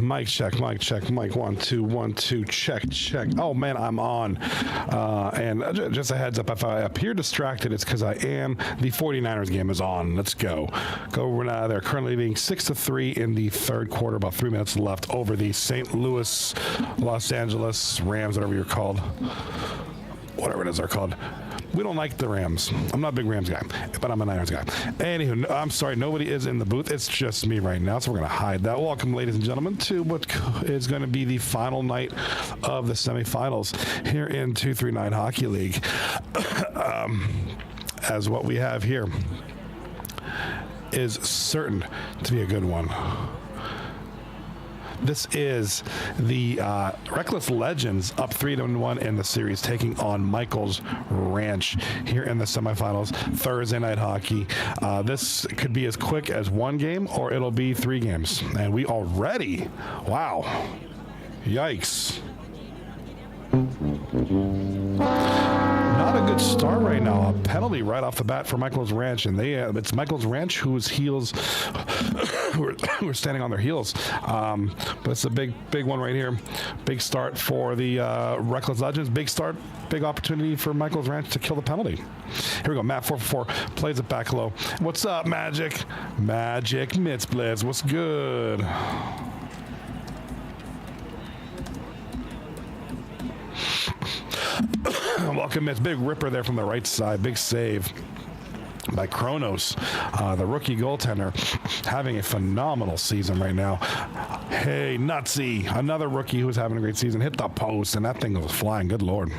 Mic check, mic check, mic 1 2 1 2 check check. Oh man, I'm on. And just a heads up, if I appear distracted, it's because I am. The 49ers game is on. Let's go. They're currently leading 6-3 in the third quarter. About 3 minutes left over the St. Louis, Los Angeles Rams, whatever you're called. Whatever it is they're called. We don't like the Rams. I'm not a big Rams guy, but I'm a Niners guy. Anywho, I'm sorry, nobody is in the booth. It's just me right now, so we're going to hide that. Welcome, ladies and gentlemen, to what is going to be the final night of the semifinals here in 239 Hockey League. As what we have here is certain to be a good one. This is the Reckless Legends up 3-1 in the series, taking on Michael's Ranch here in the semifinals. Thursday night hockey. This could be as quick as one game, or it'll be 3 games. And we already, wow, yikes. Not a good start right now. A penalty right off the bat for Michael's Ranch, and it's Michael's Ranch whose heels who are standing on their heels. But it's a big one right here. Big start for the Reckless Legends. Big start, big opportunity for Michael's Ranch to kill the penalty. Here we go. Matt 4-4 plays it back low. What's up, Magic? Magic Mitzblitz. What's good? Welcome, Mitch. Big ripper there from the right side. Big save by Kronos, the rookie goaltender, having a phenomenal season right now. Hey, Nutsy, another rookie who's having a great season, hit the post, and that thing was flying. Good Lord.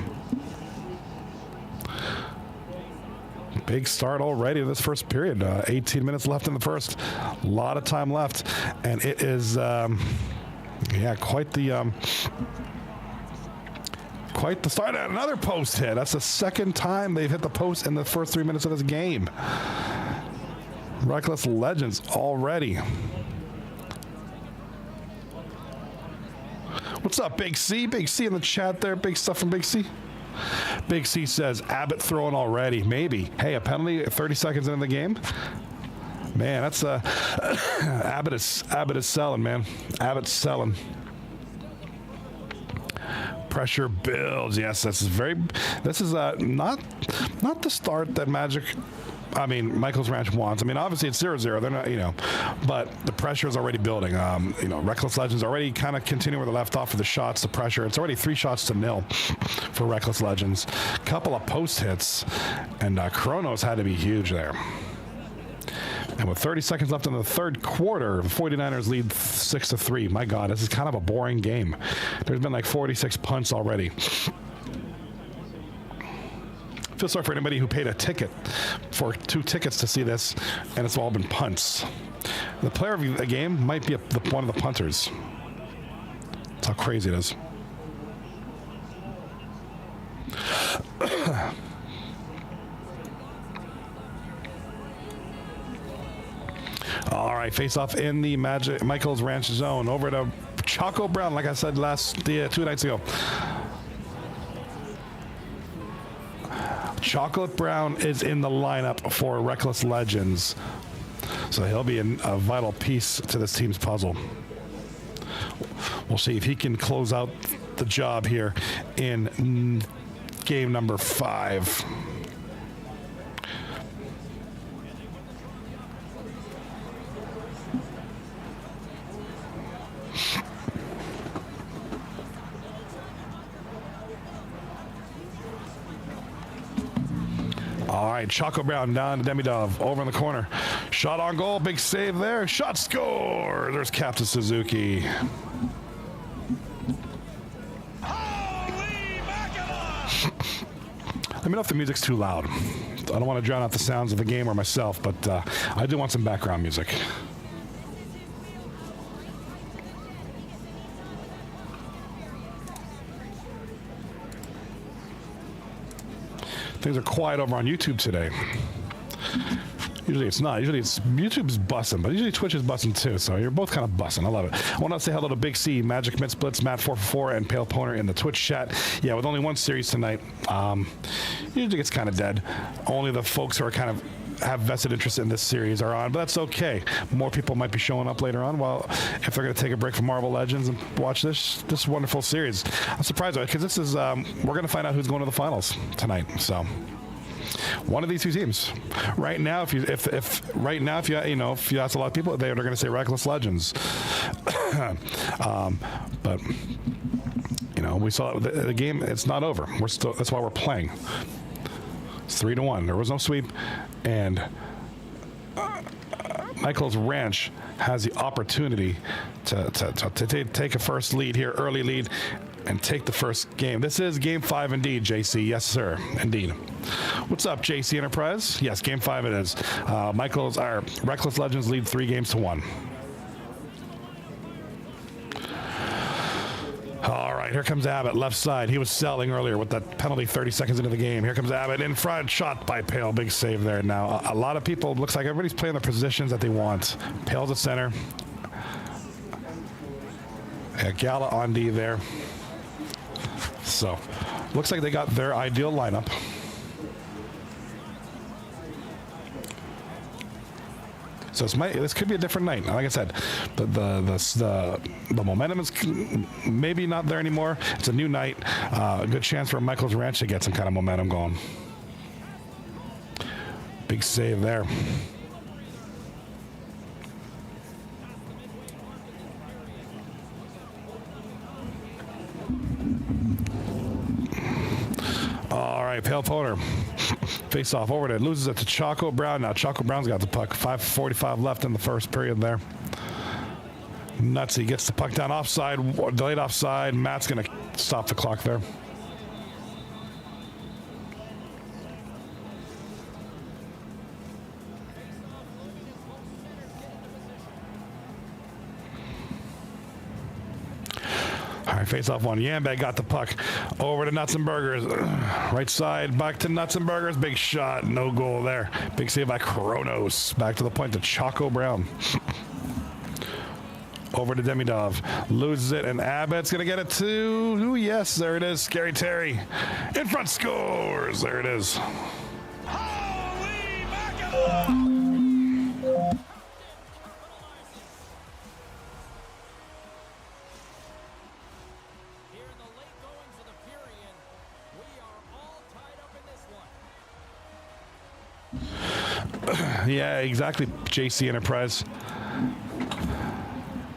Big start already of this first period. 18 minutes left in the first. A lot of time left, and it is, quite the start. Another post hit. That's the second time they've hit the post in the first 3 minutes of this game. Reckless Legends already. What's up, Big C? Big C in the chat there. Big stuff from Big C. Big C says, Abbott throwing already. Maybe. Hey, a penalty 30 seconds into the game? Man, that's Abbott is selling, man. Abbott's selling. Pressure builds. Yes, this is not the start that Michael's Ranch wants. I mean, obviously it's 0-0. They're not, but the pressure is already building. Reckless Legends already kind of continuing where they left off with the shots, the pressure. It's already 3 shots to 0 for Reckless Legends. Couple of post hits, and Kronos had to be huge there. And with 30 seconds left in the third quarter, the 49ers lead 6-3. My God, this is kind of a boring game. There's been like 46 punts already. I feel sorry for anybody who paid a ticket for 2 tickets to see this, and it's all been punts. The player of the game might be one of the punters. That's how crazy it is. All right, face off in the Michael's Ranch zone. Over to Choco Brown, like I said 2 nights ago. Chocolate Brown is in the lineup for Reckless Legends. So he'll be a vital piece to this team's puzzle. We'll see if he can close out the job here in game number 5. All right, Choco Brown down to Demidov, over in the corner. Shot on goal, big save there. Shot score. There's Captain Suzuki. Let me know if the music's too loud. I don't want to drown out the sounds of the game or myself, but I do want some background music. Things are quiet over on YouTube today. Usually it's not. Usually it's YouTube's bussing, but usually Twitch is bussing too. So you're both kind of bussing. I love it. I want to say hello to Big C, Magic Mid Splits, Matt444, and Pale Poner in the Twitch chat. Yeah, with only one series tonight, usually it's kind of dead. Only the folks who are kind of have vested interest in this series are on, but that's okay. More people might be showing up later on. Well, if they're going to take a break from Marvel Legends and watch this wonderful series, I'm surprised because this is we're going to find out who's going to the finals tonight. So. One of these 2 teams. Right now, if you ask a lot of people, they're going to say Reckless Legends. But we saw the game. It's not over. We're still. That's why we're playing. It's 3-1. There was no sweep, and Michael's Ranch has the opportunity to take a first lead here, early lead, and take the first game. This is game 5 indeed, JC. Yes, sir. Indeed. What's up, JC Enterprise? Yes, game 5 it is. Our Reckless Legends lead 3-1. All right, here comes Abbott, left side. He was selling earlier with that penalty 30 seconds into the game. Here comes Abbott in front, shot by Pale. Big save there. Now, a lot of people, looks like everybody's playing the positions that they want. Pale's at center. Gala on D there. So, looks like they got their ideal lineup. So this could be a different night. Like I said, the momentum is maybe not there anymore. It's a new night. A good chance for Michael's Ranch to get some kind of momentum going. Big save there. All right, Pale Poner. Face off over there. Loses it to Choco Brown. Now Choco Brown's got the puck. 5:45 left in the first period there. Nutsy gets the puck down offside. Delayed offside. Matt's going to stop the clock there. All right, face off one. Yambag got the puck over to Nuts and Burgers. Right side, back to Nuts and Burgers. Big shot, no goal there. Big save by Kronos. Back to the point to Choco Brown. Over to Demidov. Loses it, and Abbott's going to get it to... Ooh, yes, there it is. Scary Terry. In front, scores. There it is. Holy mackerel! Yeah, exactly, JC Enterprise.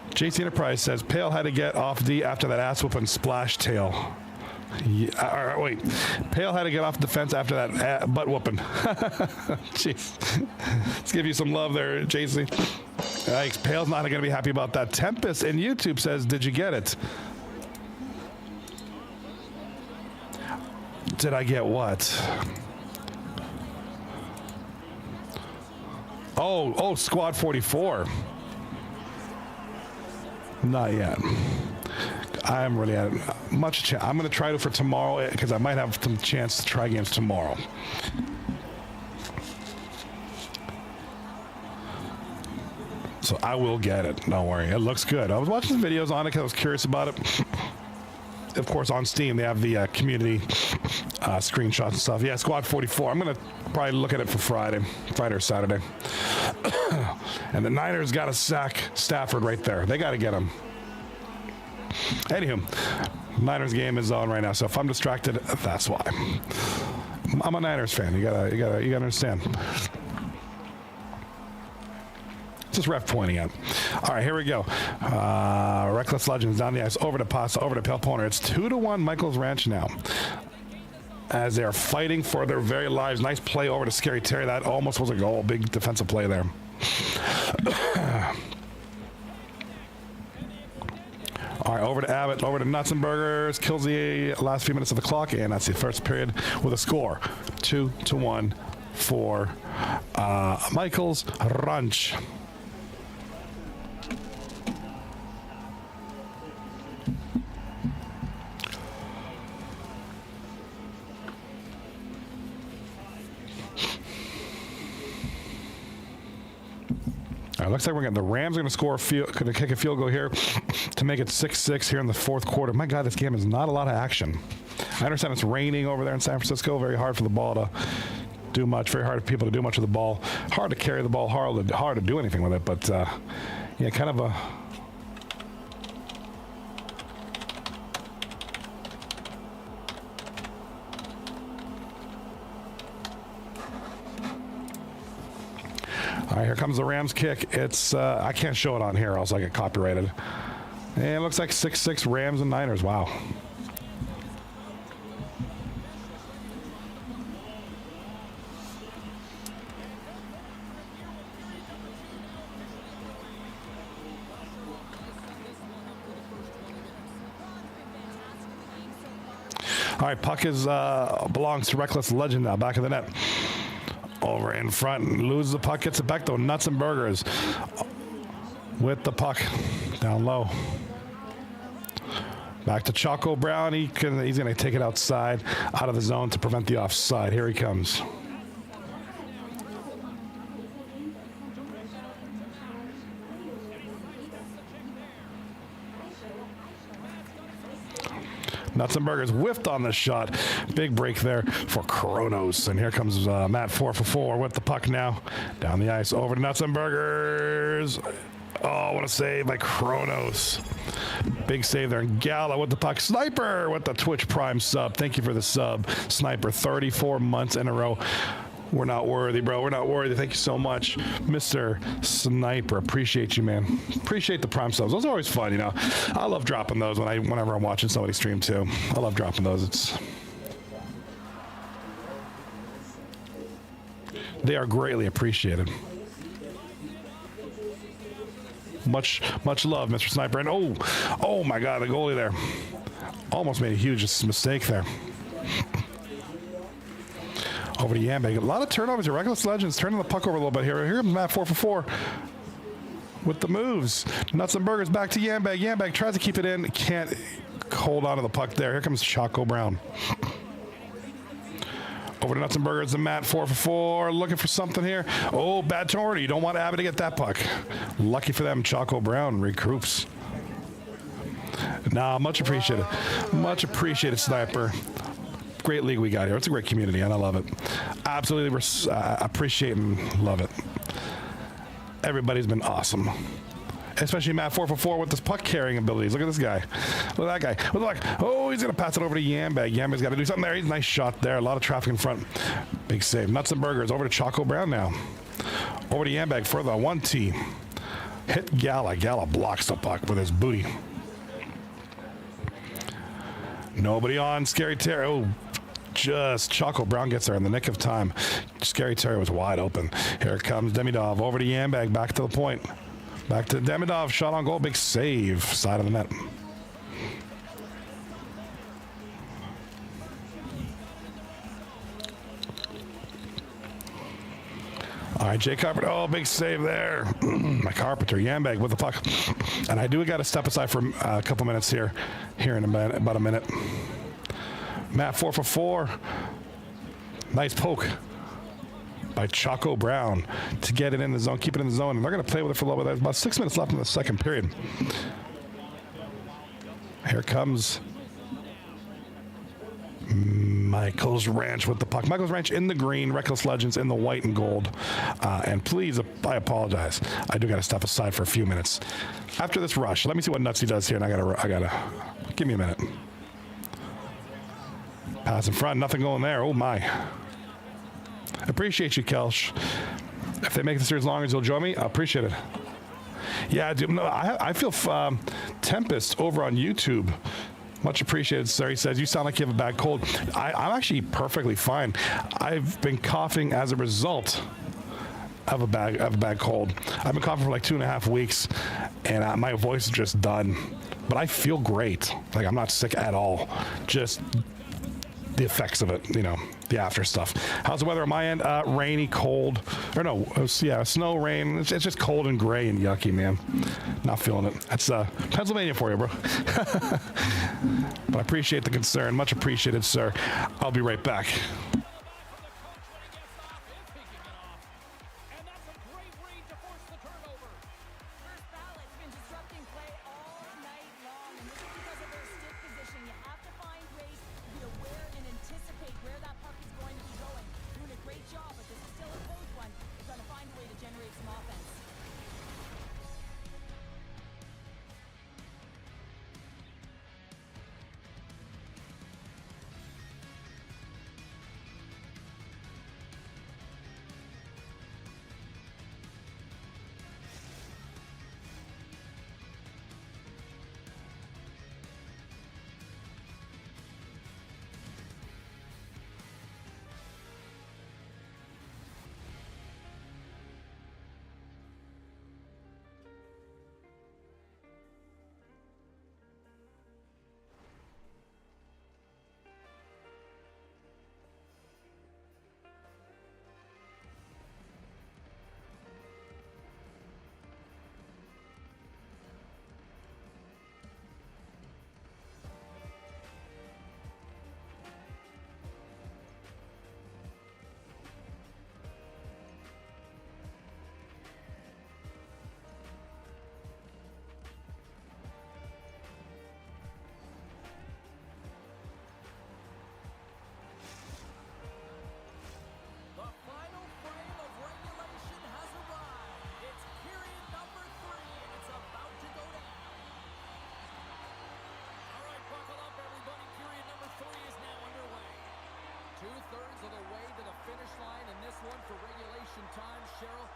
JC Enterprise says Pale had to get off D after that ass whooping splash tail. Yeah, all right, wait. Pale had to get off the defense after that butt whooping. Jeez. Let's give you some love there, JC. Yikes, Pale's not going to be happy about that. Tempest in YouTube says, did you get it? Did I get what? Oh, Squad 44. Not yet. I haven't really had much chance. I'm going to try it for tomorrow because I might have some chance to try games tomorrow. So I will get it. Don't worry. It looks good. I was watching some videos on it because I was curious about it. Of course, on Steam, they have the community screenshots and stuff. Yeah, Squad 44. I'm going to probably look at it for Friday or Saturday. And the Niners got to sack Stafford right there. They got to get him. Anywho, Niners game is on right now, so if I'm distracted, that's why. I'm a Niners fan. You gotta understand. Just ref pointing out. All right, here we go. Reckless Legends down the ice, over to Pasta, over to Pale Poner. It's 2-1 Michael's Ranch now, as they are fighting for their very lives. Nice play over to Scary Terry. That almost was a goal. Big defensive play there. All right, over to Abbott, over to Nuts and Burgers. Kills the last few minutes of the clock, and that's the first period with a score 2-1 for Michael's Ranch. Looks like we're getting the Rams are going to score going to kick a field goal here to make it 6-6 here in the fourth quarter. My God, this game is not a lot of action. I understand it's raining over there in San Francisco. Very hard for the ball to do much. Very hard for people to do much with the ball. Hard to carry the ball. Hard to do anything with it. But yeah, kind of a. All right, here comes the Rams kick. It's I can't show it on here, else I get copyrighted. And it looks like 6-6 Rams and Niners. Wow. All right, puck is belongs to Reckless Legend now. Back of the net. Over in front, loses the puck, gets it back though. Nuts and Burgers with the puck down low. Back to Choco Brown. He's going to take it outside, out of the zone to prevent the offside. Here he comes. Nuts and Burgers whiffed on the shot. Big break there for Kronos. And here comes Matt 4-for-4 with the puck now. Down the ice, over to Nuts and Burgers. Oh, what a save by Kronos. Big save there. And Gala with the puck. Sniper with the Twitch Prime sub. Thank you for the sub. Sniper, 34 months in a row. We're not worthy, bro. We're not worthy. Thank you so much, Mr. Sniper. Appreciate you, man. Appreciate the Prime subs. Those are always fun, you know. I love dropping those whenever I'm watching somebody stream too. I love dropping those. They are greatly appreciated. Much love, Mr. Sniper. And oh my God, the goalie there almost made a huge mistake there. Over to Yambag. A lot of turnovers here. Reckless Legends turning the puck over a little bit here. Here comes Matt 4-for-4 with the moves. Nuts and Burgers back to Yambag. Yambag tries to keep it in. Can't hold on to the puck there. Here comes Choco Brown. Over to Nuts and Burgers and Matt 4-for-4. Looking for something here. Oh, bad turnover. You don't want Abbott to get that puck. Lucky for them, Choco Brown regroups. Nah, much appreciated. Much appreciated, Sniper. Great league we got here. It's a great community, and I love it. Absolutely appreciate and love it. Everybody's been awesome. Especially Matt 4-for-4 with his puck carrying abilities. Look at this guy. Look at that guy. With the puck. Oh, he's going to pass it over to Yambag. Yambag's got to do something there. He's a nice shot there. A lot of traffic in front. Big save. Nuts and Burgers over to Choco Brown now. Over to Yambag for the 1T. Hit Gala. Gala blocks the puck with his booty. Nobody on. Scary Terry. Oh, just Choco Brown gets there in the nick of time. Scary Terry was wide open. Here comes Demidov over to Yambag. Back to the point. Back to Demidov. Shot on goal. Big save. Side of the net. All right, Jay Carpenter. Oh, big save there. My Carpenter, Yambag with the puck. And I do got to step aside for a couple minutes here in about a minute. Matt 4 for 4. Nice poke by Choco Brown to get it in the zone, keep it in the zone. And they're going to play with it for a little bit. There's about 6 minutes left in the second period. Here comes Michael's Ranch with the puck. Michael's Ranch in the green, Reckless Legends in the white and gold. And please, I apologize. I do got to step aside for a few minutes. After this rush, let me see what Nutsy does here, and I gotta, give me a minute. Pass in front, nothing going there. Oh my. Appreciate you, Kelch. If they make this here as long as you'll join me, I appreciate it. Yeah, dude, no, I feel Tempest over on YouTube. Much appreciated, sir. He says, you sound like you have a bad cold. I'm actually perfectly fine. I've been coughing as a result of a bad cold. I've been coughing for like 2.5 weeks, and my voice is just done. But I feel great. Like, I'm not sick at all. Just the effects of it, you know, the after stuff. How's the weather on my end? Rainy, cold, or no, yeah, snow, rain. It's just cold and gray and yucky, man. Not feeling it. That's Pennsylvania for you, bro. But I appreciate the concern. Much appreciated, sir. I'll be right back. Two-thirds of the way to the finish line in this one for regulation time. Cheryl,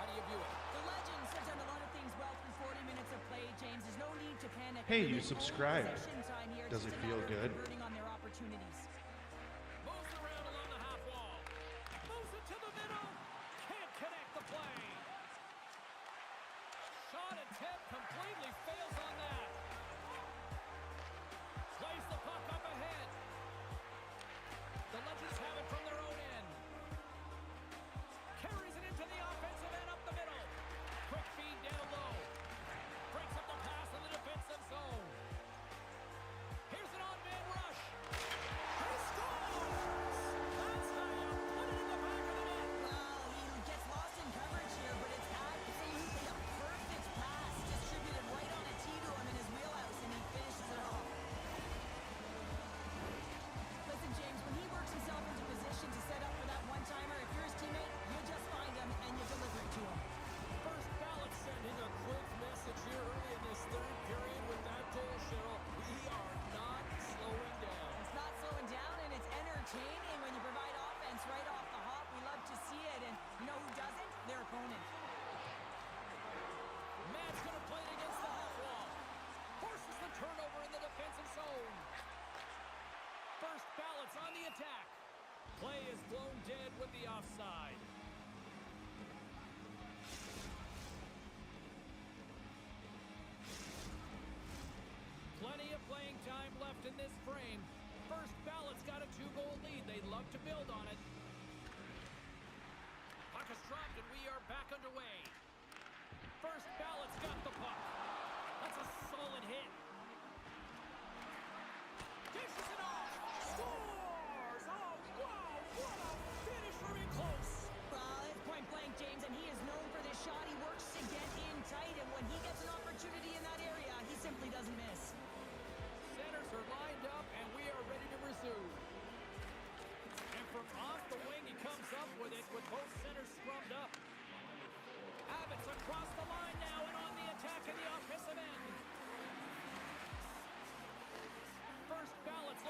how do you view it? The Legends have done a lot of things well through 40 minutes of play, James. There's no need to panic. Hey, you subscribed. Does it feel good? On their opportunities. Moves around along the half wall. Moves it to the middle. Can't connect the play. Shot attempt completely fails on that. Plays the puck up ahead. The Legends have it from their own end. Carries it into the offensive end up the middle. Quick feed down low. Breaks up the pass in the defensive zone. Here's an on-man rush. build on it. Puck is dropped, and we are back underway. First ballot's got the puck. That's a solid hit. Dishes it off. Scores! Oh, wow! What a finish for in close. Well, it's point blank, James, and he is known for this shot. He works to get in tight, and when he gets an opportunity in that area, he simply doesn't miss. Centers are lined up, and we are ready to resume. And from off the wing, he comes up with it with both centers scrummed up. Abbott's across the line now and on the attack in the offensive end. First ballot's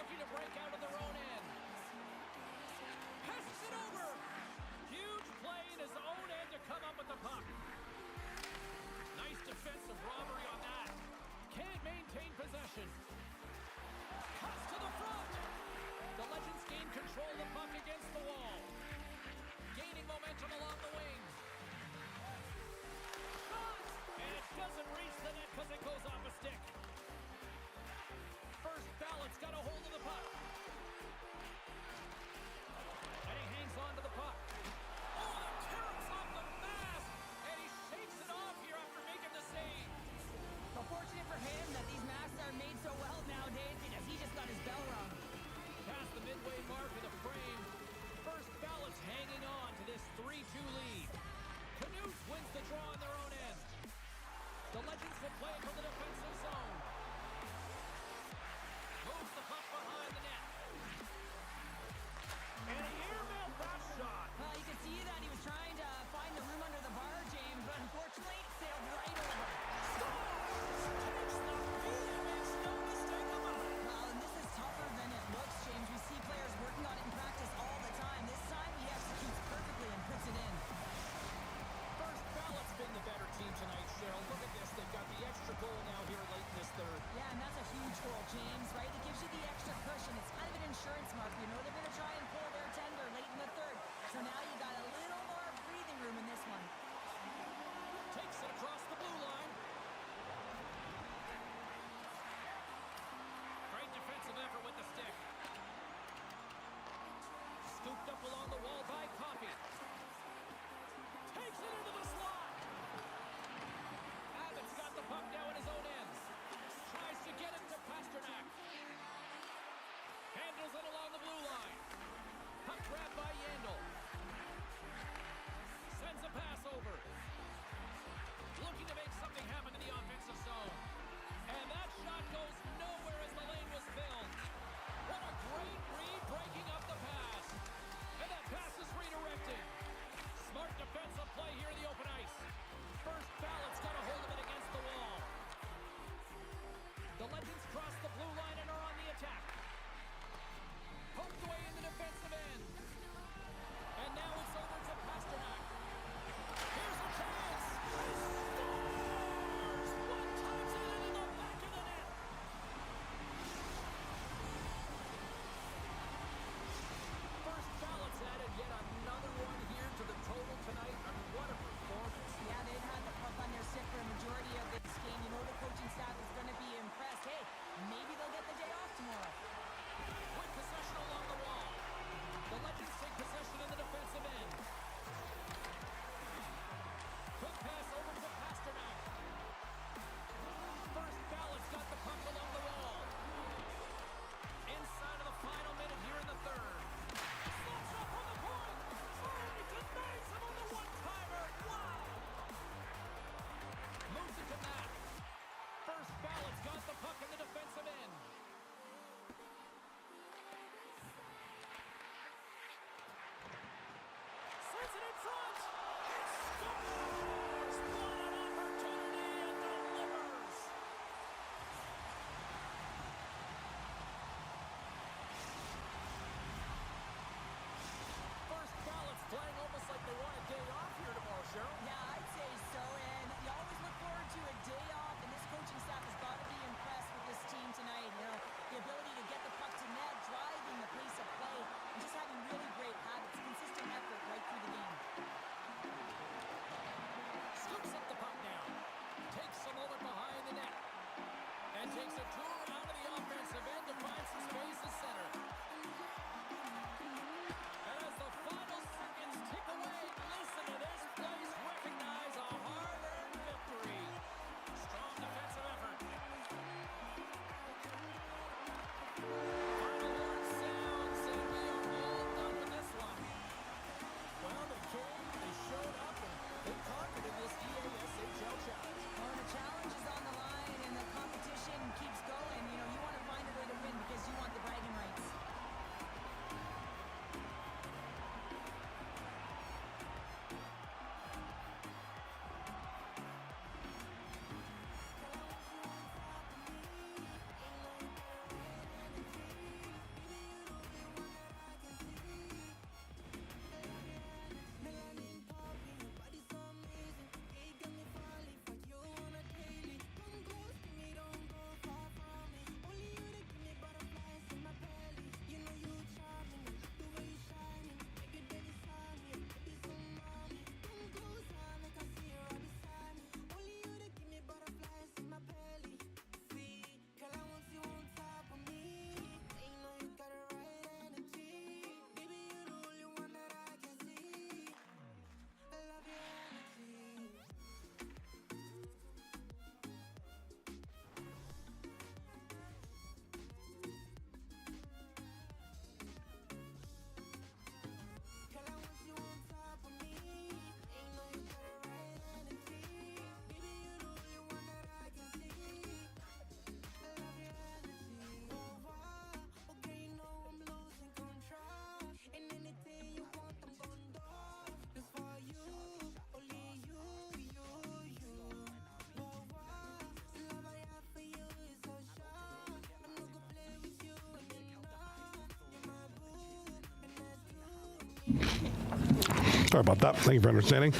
Sorry about that. Thank you for understanding.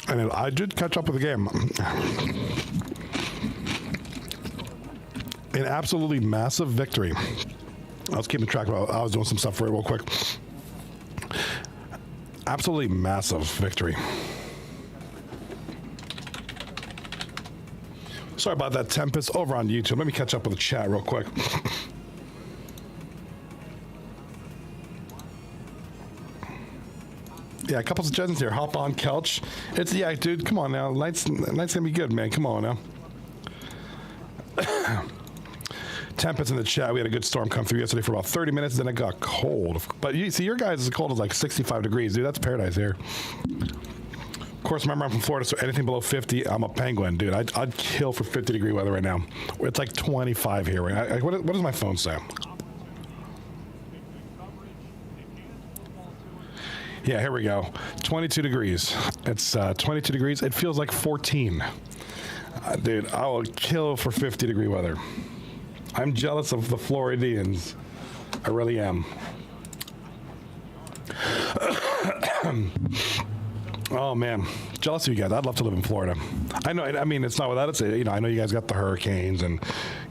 And I did catch up with the game. An absolutely massive victory. I was keeping track of. I was doing some stuff for it real quick. Absolutely massive victory. Sorry about that, Tempest. Over on YouTube. Let me catch up with the chat real quick. Yeah, a couple suggestions here. Hop on couch. It's yeah, dude. Come on now. Night's gonna be good, man. Come on now. Tempest in the chat. We had a good storm come through yesterday for about 30 minutes. Then it got cold. But you see, your guys' is cold as like 65 degrees, dude. That's paradise here. Of course, remember I'm from Florida, so anything below 50, I'm a penguin, dude. I'd kill for 50-degree weather right now. It's like 25 here. Right? What does my phone say? Yeah, here we go. 22 degrees. It's 22 degrees. It feels like 14. Dude, I will kill for 50-degree weather. I'm jealous of the Floridians. I really am. Oh, man. Jealous of you guys. I'd love to live in Florida. I know. I mean, it's not without its, you know, I know you guys got the hurricanes and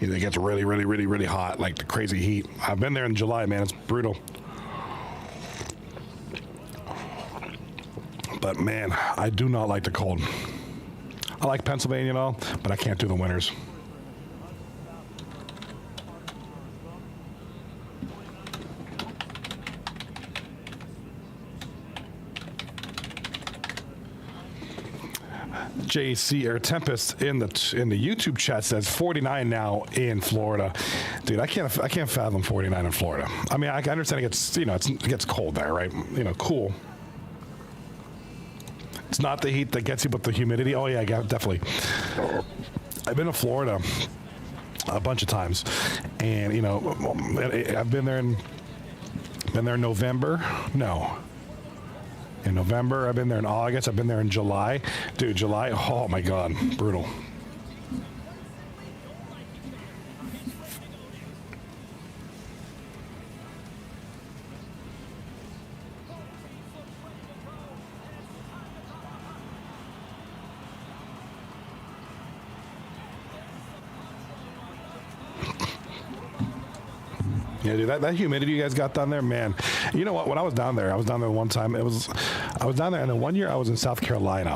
you know, it gets really, really, really, really hot, like the crazy heat. I've been there in July, man. It's brutal. But, man, I do not like the cold. I like Pennsylvania and all, but I can't do the winters. JC or Tempest in the YouTube chat says 49 now in Florida. Dude, I can't fathom 49 in Florida. I mean, I understand it gets, you know, it gets cold there, right? You know, cool. It's not the heat that gets you, but the humidity. Oh yeah, definitely. I've been to Florida a bunch of times, and you know, I've been there in November. No. In November, I've been there in August, I've been there in July. Dude, July, oh my God, brutal. Yeah, dude, that humidity you guys got down there, man. You know what? When I was down there one time. I was down there, and then one year I was in South Carolina,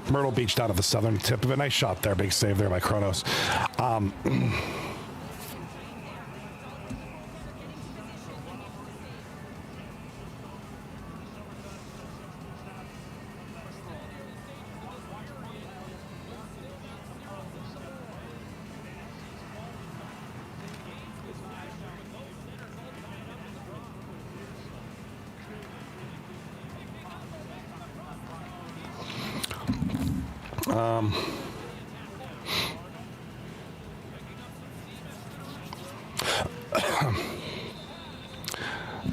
Myrtle Beach, down at the southern tip of it. Nice shot there, big save there by Kronos.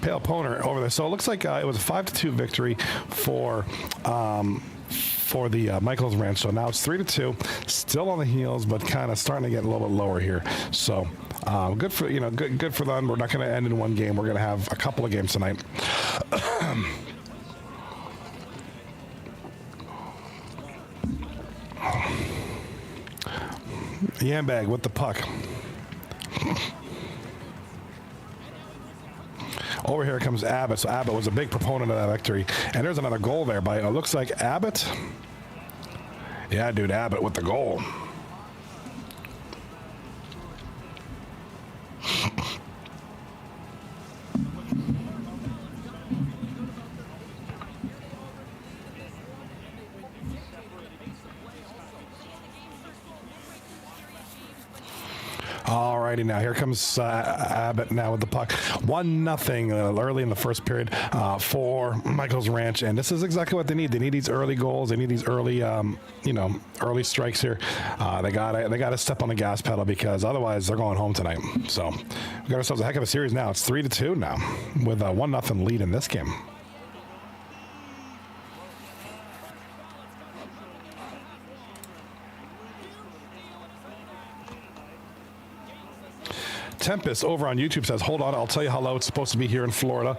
Pale Poner over there. So it looks like it was a 5-2 victory for the Michaels Ranch. So now it's 3-2, still on the heels, but kind of starting to get a little bit lower here. So good for good for them. We're not going to end in one game. We're going to have a couple of games tonight. Yambag with the puck. Over here comes Abbott. So Abbott was a big proponent of that victory. And there's another goal there by, it looks like Abbott. Yeah, dude, Abbott with the goal. Alrighty, now here comes Abbott now with the puck. 1-0 early in the first period for Michaels Ranch, and this is exactly what they need. They need these early goals. They need these early, early strikes here. They gotta step on the gas pedal because otherwise they're going home tonight. So we got ourselves a heck of a series now. It's 3-2 now with a 1-0 lead in this game. Tempest over on YouTube says, hold on, I'll tell you how low it's supposed to be here in Florida.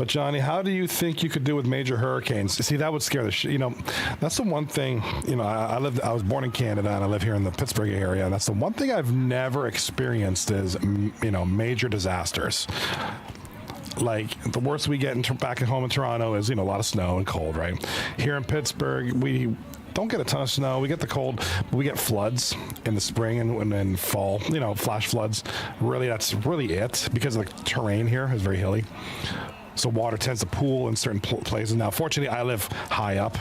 But Johnny, how do you think you could do with major hurricanes? See, that would scare the shit. You know, that's the one thing. You know, I was born in Canada and I live here in the Pittsburgh area, and that's the one thing I've never experienced is major disasters. Like the worst we get back at home in Toronto is a lot of snow and cold, right? Here in Pittsburgh, we don't get a ton of snow. We get the cold, but we get floods in the spring and then fall, flash floods. Really, that's really it because the terrain here is very hilly. So water tends to pool in certain places. Now, fortunately, I live high up.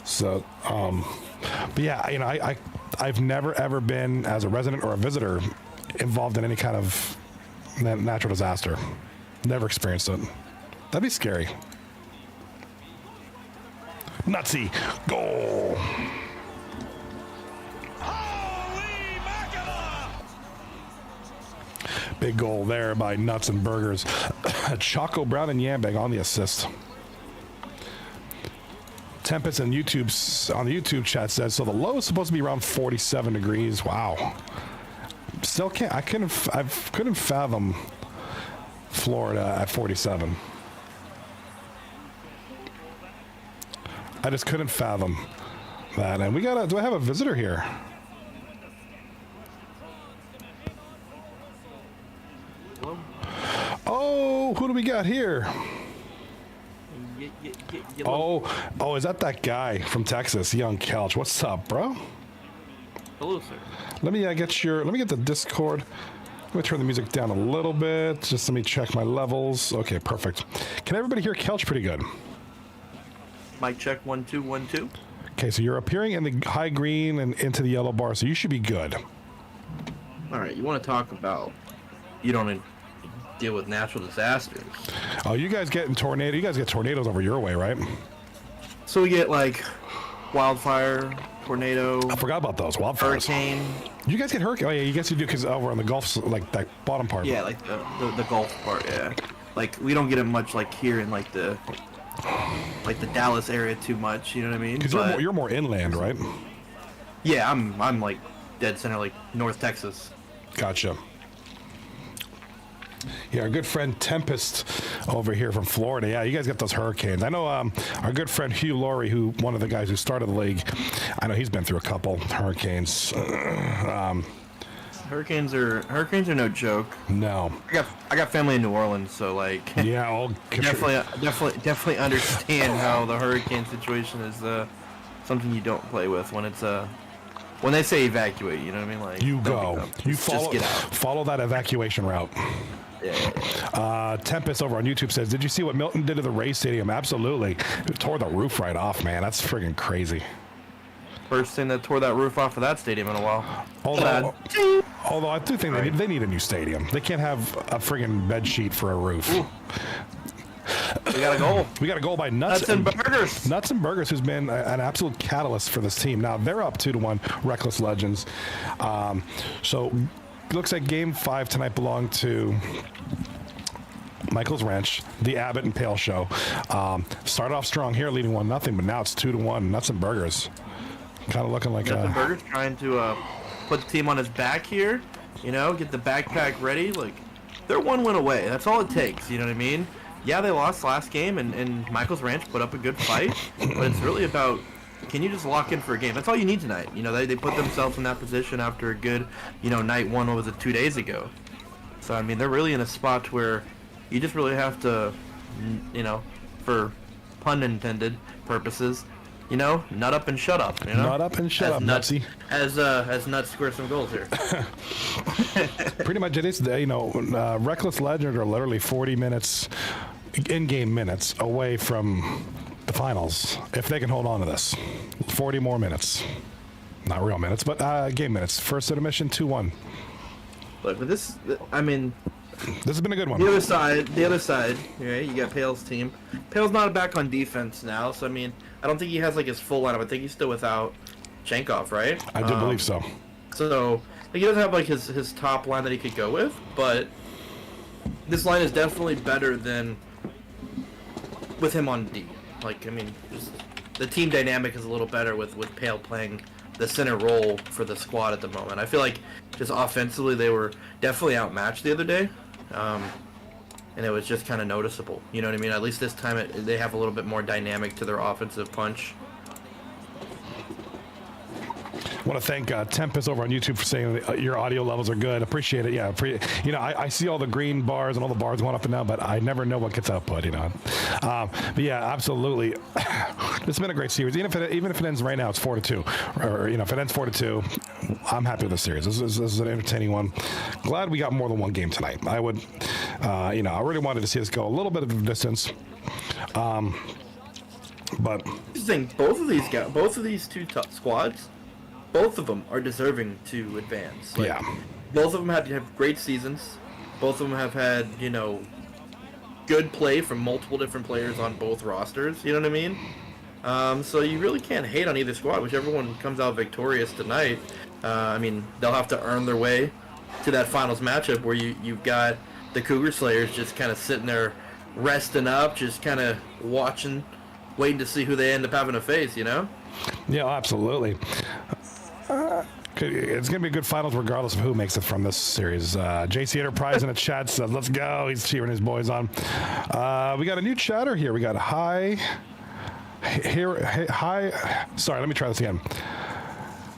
So, but yeah, I've never ever been as a resident or a visitor involved in any kind of natural disaster. Never experienced it. That'd be scary. Nutsy, goal. Big goal there by Nuts and Burgers. Choco Brown and Yambag on the assist. Tempest and on the YouTube chat says, so the low is supposed to be around 47 degrees. Wow. Still I couldn't fathom Florida at 47. I just couldn't fathom that. And do I have a visitor here? Oh, who do we got here? Oh, is that guy from Texas, Young Kelch? What's up, bro? Hello, sir. Let me get the Discord. Let me turn the music down a little bit. Just let me check my levels. Okay, perfect. Can everybody hear Kelch pretty good? Mic check 1 2 1 2. Okay, so you're appearing in the high green and into the yellow bar, so you should be good. All right, you want to talk about you don't deal with natural disasters. Oh, you guys get tornadoes over your way, right? So we get like wildfire, tornado. I forgot about those wildfires. Hurricane. You guys get hurricane? Oh yeah, you guys do because over on the Gulf, like that bottom part. Yeah, like the Gulf part. Yeah, like we don't get it much like here in like the Dallas area too much. You know what I mean? Because you're more inland, right? Yeah, I'm like dead center, like North Texas. Gotcha. Yeah, our good friend Tempest over here from Florida. Yeah, you guys get those hurricanes. I know our good friend Hugh Laurie, one of the guys who started the league, I know he's been through a couple hurricanes. Hurricanes are no joke. No. I got family in New Orleans, so like yeah, definitely understand how the hurricane situation is something you don't play with when it's when they say evacuate, you know what I mean? Like you go, you just get out. Follow that evacuation route. Yeah. Tempest over on YouTube says, did you see what Milton did to the Rays Stadium? Absolutely. It tore the roof right off, man. That's friggin' crazy. First thing that tore that roof off of that stadium in a while. Although I do think they need a new stadium. They can't have a friggin' bed sheet for a roof. Ooh. We got a goal. We got a goal by Nuts and Burgers. Nuts and Burgers, who's been an absolute catalyst for this team. Now they're up 2-1. Reckless Legends. So it looks like Game 5 tonight belonged to Michael's Ranch, the Abbott and Pale Show. Started off strong here, leading 1-0, but now it's 2-1. Nuts and Burgers, kind of looking like Nuts and Burgers trying to put the team on his back here. You know, get the backpack ready. Like they're 1 win away. That's all it takes. You know what I mean? Yeah, they lost last game, and Michael's Ranch put up a good fight, but it's really about, can you just lock in for a game? That's all you need tonight. You know, they put themselves in that position after a good, night one, what was it, 2 days ago. So, I mean, they're really in a spot where you just really have to, for pun intended purposes, nut up and shut up. Nut up and shut up, Nutsy. As Nuts score some goals here. Pretty much it is, Reckless Legends are literally 40 minutes, in-game minutes, away from the finals, if they can hold on to this. 40 more minutes. Not real minutes, but game minutes. First intermission, 2-1. Look, but this has been a good one. The other side, right? You got Pale's team. Pale's not back on defense now, so I don't think he has like his full lineup. I think he's still without Chenkov, right? I do believe so. So he doesn't have like his top line that he could go with, but this line is definitely better than with him on D. Just the team dynamic is a little better with Pale playing the center role for the squad at the moment. I feel like just offensively they were definitely outmatched the other day. and it was just kind of noticeable. You know what I mean? At least this time they have a little bit more dynamic to their offensive punch. I want to thank Tempest over on YouTube for saying that your audio levels are good. Appreciate it. Yeah, I see all the green bars and all the bars going up and down, but I never know what gets output. But yeah, absolutely. This has been a great series. Even if it ends right now, it's 4-2, or if it ends 4-2, I'm happy with the series. This is an entertaining one. Glad we got more than one game tonight. I would, I really wanted to see us go a little bit of a distance. But the thing, both of these two top squads. Both of them are deserving to advance. Yeah. Both of them have great seasons. Both of them have had, good play from multiple different players on both rosters. You know what I mean? So you really can't hate on either squad. Whichever one comes out victorious tonight, they'll have to earn their way to that finals matchup where you've got the Cougar Slayers just kind of sitting there resting up, just kind of watching, waiting to see who they end up having to face, Yeah, absolutely. It's going to be a good finals regardless of who makes it from this series. JC Enterprise in the chat says, let's go. He's cheering his boys on. We got a new chatter here. We got hi. Sorry, let me try this again.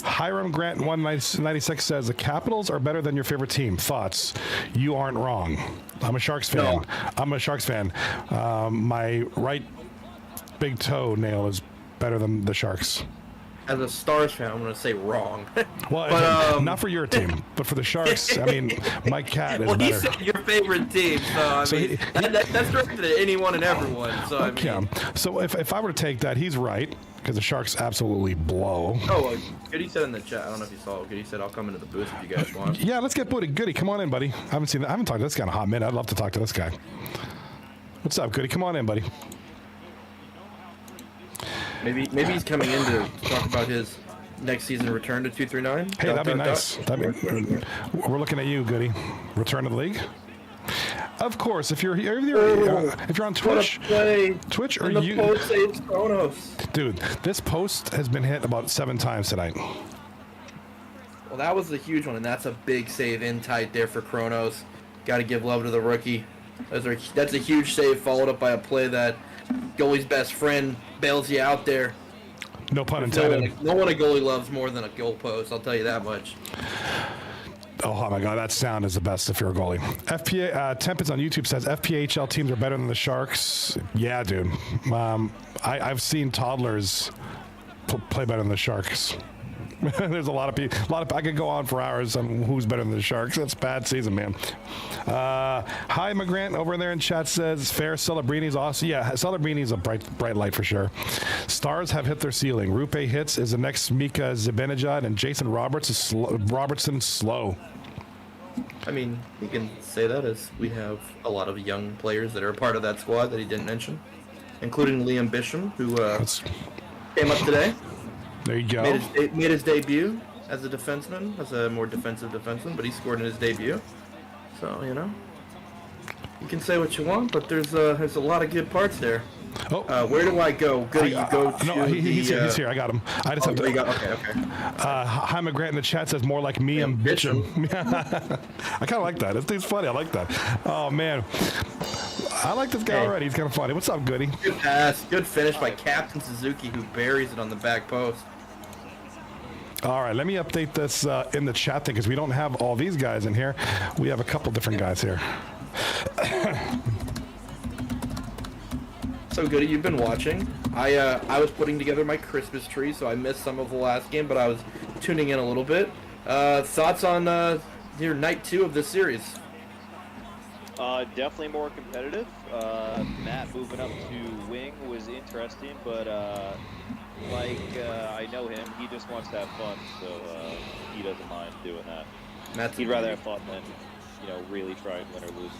Hiram Grant 196 says, the Capitals are better than your favorite team. Thoughts? You aren't wrong. I'm a Sharks fan. No. I'm a Sharks fan. My right big toe nail is better than the Sharks. As a Stars fan, I'm going to say wrong. Well, but, not for your team, but for the Sharks. My cat is well, better. he said your favorite team, so that's directed at anyone and everyone. So okay. So if I were to take that, he's right because the Sharks absolutely blow. Oh, Goody said in the chat. I don't know if you saw. Goody said I'll come into the booth if you guys want. Yeah, let's get Goody. Come on in, buddy. I haven't talked to this guy in a hot minute. I'd love to talk to this guy. What's up, Goody? Come on in, buddy. Maybe he's coming in to talk about his next season return to 239. Hey, that'd be nice. We're looking at you, Goody. Return to the league. Of course, if you're on Twitch, or and the you, post saves Kronos. Dude, this post has been hit about 7 times tonight. Well, that was the huge one, and that's a big save in tight there for Kronos. Got to give love to the rookie. That's a huge save followed up by a play that goalie's best friend bails you out there. No pun intended. No one a goalie loves more than a goal post, I'll tell you that much. Oh my God, that sound is the best if you're a goalie. Tempest on YouTube says FPHL teams are better than the Sharks. Yeah, dude. I've seen toddlers play better than the Sharks. There's a lot of people. I could go on for hours on who's better than the Sharks. That's a bad season, man. Hi, McGrant over there in chat says fair. Celebrini's awesome. Yeah, Celebrini's a bright light for sure. Stars have hit their ceiling. Rupe hits is the next Mika Zibanejad, and Jason Robertson slow. I mean, you can say that as we have a lot of young players that are a part of that squad that he didn't mention, including Liam Bisham, who came up today. There you go. Made his debut as a defenseman, as a more defensive defenseman, but he scored in his debut. So, you can say what you want, but there's a lot of good parts there. Oh. Where do I go? He's here. I got him. I just have to. Okay. Hi, McGrant in the chat says more like me and Bisham. I kind of like that. It's funny. I like that. Oh, man. I like this guy already. He's kind of funny. What's up, Goody? Good pass. Good finish by Captain Suzuki, who buries it on the back post. All right, let me update this in the chat thing because we don't have all these guys in here. We have a couple different guys here. So Goody, you've been watching. I was putting together my Christmas tree, so I missed some of the last game, but I was tuning in a little bit. Thoughts on your night 2 of this series? Definitely more competitive. Matt moving up to wing was interesting, but I know him. He just wants to have fun, so he doesn't mind doing that. He'd rather have fun than, really try and win or lose.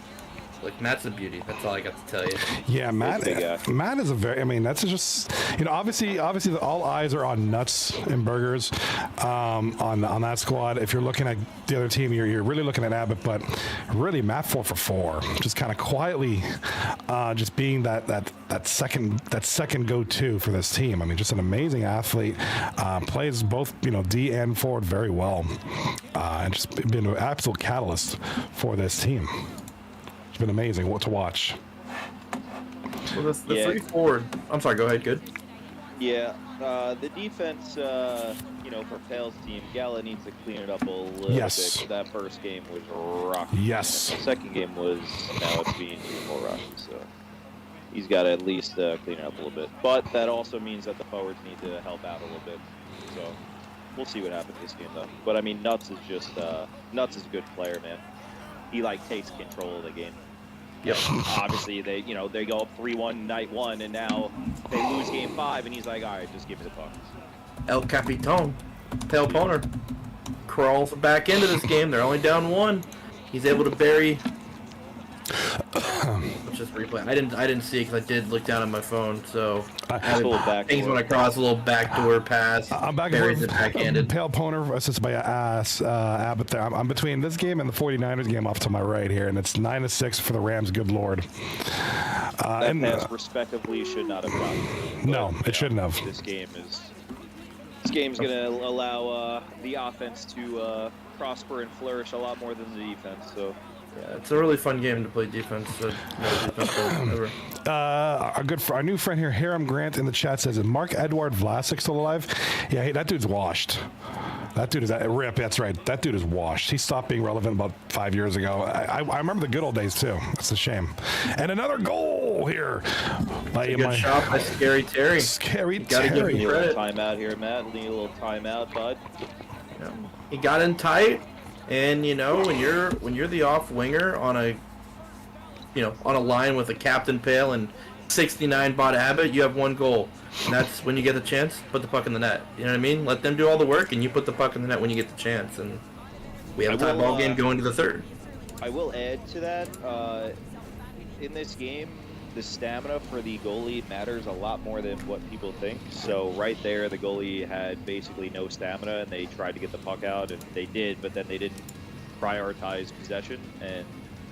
Like, Matt's a beauty. That's all I got to tell you. Yeah, Matt is a very, that's just, obviously all eyes are on Nuts and Burgers on that squad. If you're looking at the other team, you're really looking at Abbott, but really Matt 4 for 4, just kind of quietly just being that second go-to for this team. Just an amazing athlete, plays both, D and forward very well, and just been an absolute catalyst for this team. It's been amazing to watch. Well, the Yeah. 3 forward. I'm sorry. Go ahead. Good. Yeah, the defense, for Pale's team, Gala needs to clean it up a little Yes. bit. That first game was rocky. Yes. The second game was, now it's being even more rocky, so he's got to at least clean it up a little bit. But that also means that the forwards need to help out a little bit. So we'll see what happens this game, though. But, I mean, Nuts is just, Nuts is a good player, man. He, takes control of the game. Yep. Obviously, they go up 3-1 night 1, and now they lose game 5, and he's like, all right, just give me the puck. El Capitan, Pale Poner, crawls back into this game. They're only down 1. He's able to bury. Let's just replay. I didn't see it because I did look down at my phone. So things went across, a little backdoor pass. I'm back buries and it backhanded. Pale Poner assisted by Abbott there. I'm between this game and the 49ers game off to my right here, and it's 9-6 for the Rams. Good Lord. That pass respectively should not have gone. No, it shouldn't have. This game's going to allow the offense to prosper and flourish a lot more than the defense. So. Yeah, it's a really fun game to play defense. Ever. Our new friend here, Hiram Grant, in the chat says, "Is Mark Edward Vlasic still alive?" Yeah, hey, that dude's washed. That dude is rip. That's right. That dude is washed. He stopped being relevant about 5 years ago. I remember the good old days too. It's a shame. And another goal here by good shot by Scary Terry. Scary Gotta give Terry. him Need a little credit. timeout here, Matt. Need a little timeout, bud. Yeah. He got in tight, and when you're the off winger on a line with a Captain Pale and 69 Bot Abbott, you have 1 goal. And that's when you get the chance, put the puck in the net. You know what I mean? Let them do all the work, and you put the puck in the net when you get the chance. And we have a tie ball game going to the 3rd. I will add to that. In this game, the stamina for the goalie matters a lot more than what people think. So right there, the goalie had basically no stamina, and they tried to get the puck out, and they did, but then they didn't prioritize possession, and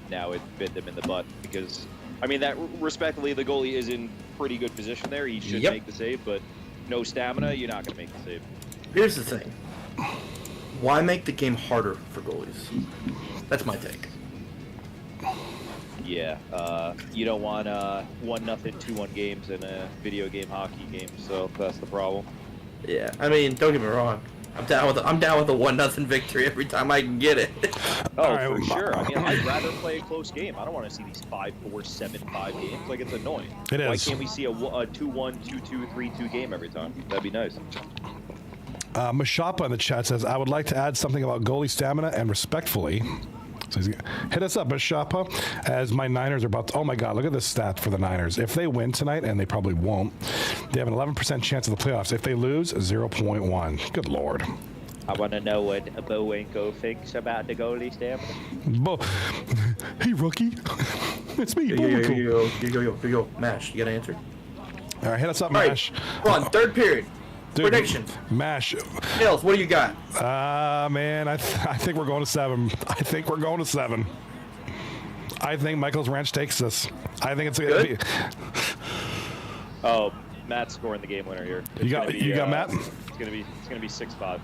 now it bit them in the butt because, I mean, that respectively, the goalie is in pretty good position there. He should make the save, but no stamina, you're not going to make the save. Here's the thing. Why make the game harder for goalies? That's my take. Yeah, you don't want 1-0, 2-1 games in a video game hockey game, so that's the problem. Yeah, I mean, don't get me wrong. I'm down with a 1-0 victory every time I can get it. Oh, for sure. I mean, I'd rather play a close game. I don't want to see these 5-4, 7-5 games. Like, it's annoying. It is. Why can't we see a 2-1, 2-2, 3-2 game every time? That'd be nice. Mashapa in the chat says, "I would like to add something about goalie stamina and respectfully." So hit us up, Mashapa, as my Niners are about to, oh my God, look at this stat for the Niners. If they win tonight, and they probably won't, they have an 11% chance of the playoffs. If they lose, 0.1. Good Lord. I want to know what Bowenko thinks about the goalie stamina. Hey, rookie. It's me, Here you go. Mash, you got an answer? All right, hit us up, All right, Mash. come on, 3rd period. Dude, Predictions. Mash. Nils, what do you got? Man, I think we're going to 7. I think we're going to 7. I think Michael's Ranch takes this. I think it's Good. Oh, Matt's scoring the game winner here. You got Matt? It's gonna be 6-5.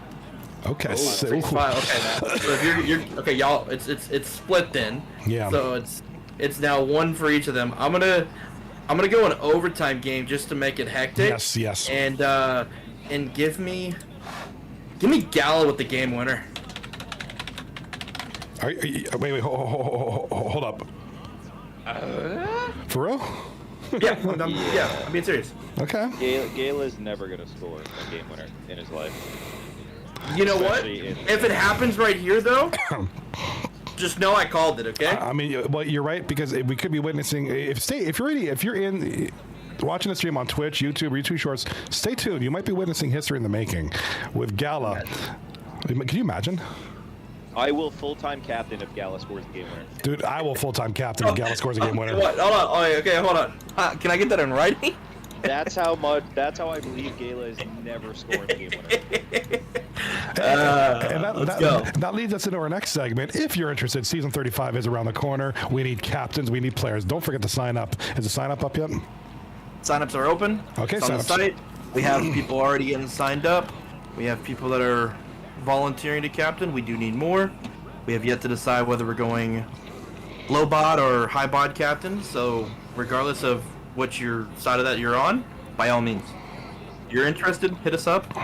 Okay. Ooh, 6-5. Okay, Matt. So if you're okay, y'all. It's split then. Yeah. So it's now 1 for each of them. I'm gonna go an overtime game just to make it hectic. Yes. And give me Gala with the game winner. Wait, hold up. For real? Yeah, I'm being serious. Okay. Gala's never gonna score a game winner in his life. You know what? Especially If it happens right here, though, just know I called it. Okay. I mean, well, you're right, because we could be witnessing. If you're in watching the stream on Twitch, YouTube, retweet shorts, stay tuned. You might be witnessing history in the making with Gala. Can you imagine? I will full-time captain if Gala scores the game winner. Dude, I will full-time captain if Gala scores a game winner. What? Hold on. Oh, okay, hold on. Can I get that in writing? That's how I believe Gala has never scored a game winner. Let's go. That leads us into our next segment. If you're interested, season 35 is around the corner. We need captains. We need players. Don't forget to sign up. Is the sign up yet? Sign-ups are open. Okay, it's on the site. We have people already getting signed up. We have people that are volunteering to captain. We do need more. We have yet to decide whether we're going low bod or high bod captains. So regardless of which your side of that you're on, by all means, if you're interested, hit us up.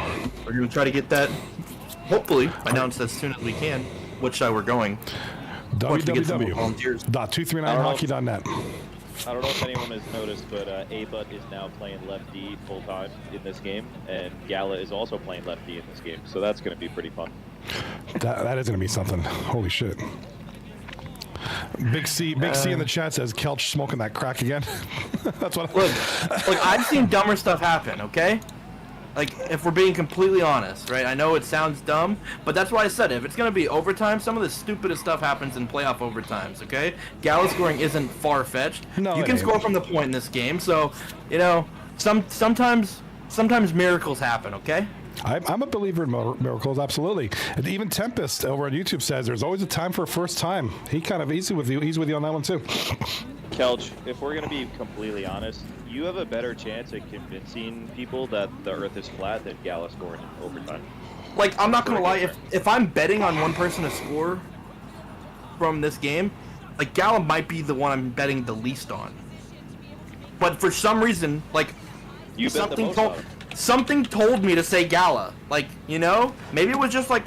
We're gonna try to get that hopefully announced as soon as we can. Which side we're going. Once we get some volunteers. www.239hockey.net. I don't know if anyone has noticed, but A-Butt is now playing left D full time in this game, and Gala is also playing left D in this game, so that's going to be pretty fun. That is going to be something. Holy shit. Big C in the chat says Kelch smoking that crack again. That's what. Look, I've seen dumber stuff happen. Okay, like if we're being completely honest, right? I know it sounds dumb, but that's why I said if it's gonna be overtime, some of the stupidest stuff happens in playoff overtimes. Okay, Gala scoring isn't far-fetched. No, you can score from the point in this game, so you know sometimes miracles happen. Okay. I'm a believer in miracles, absolutely. And even Tempest over on YouTube says there's always a time for a first time. He's with you on that one too. Kelch, if we're going to be completely honest, you have a better chance at convincing people that the Earth is flat than Gala scoring in overtime. Like, I'm not going to lie, if I'm betting on one person to score from this game, like, Gala might be the one I'm betting the least on. But for some reason, like, something told me to say Gala. Like, you know? Maybe it was just like,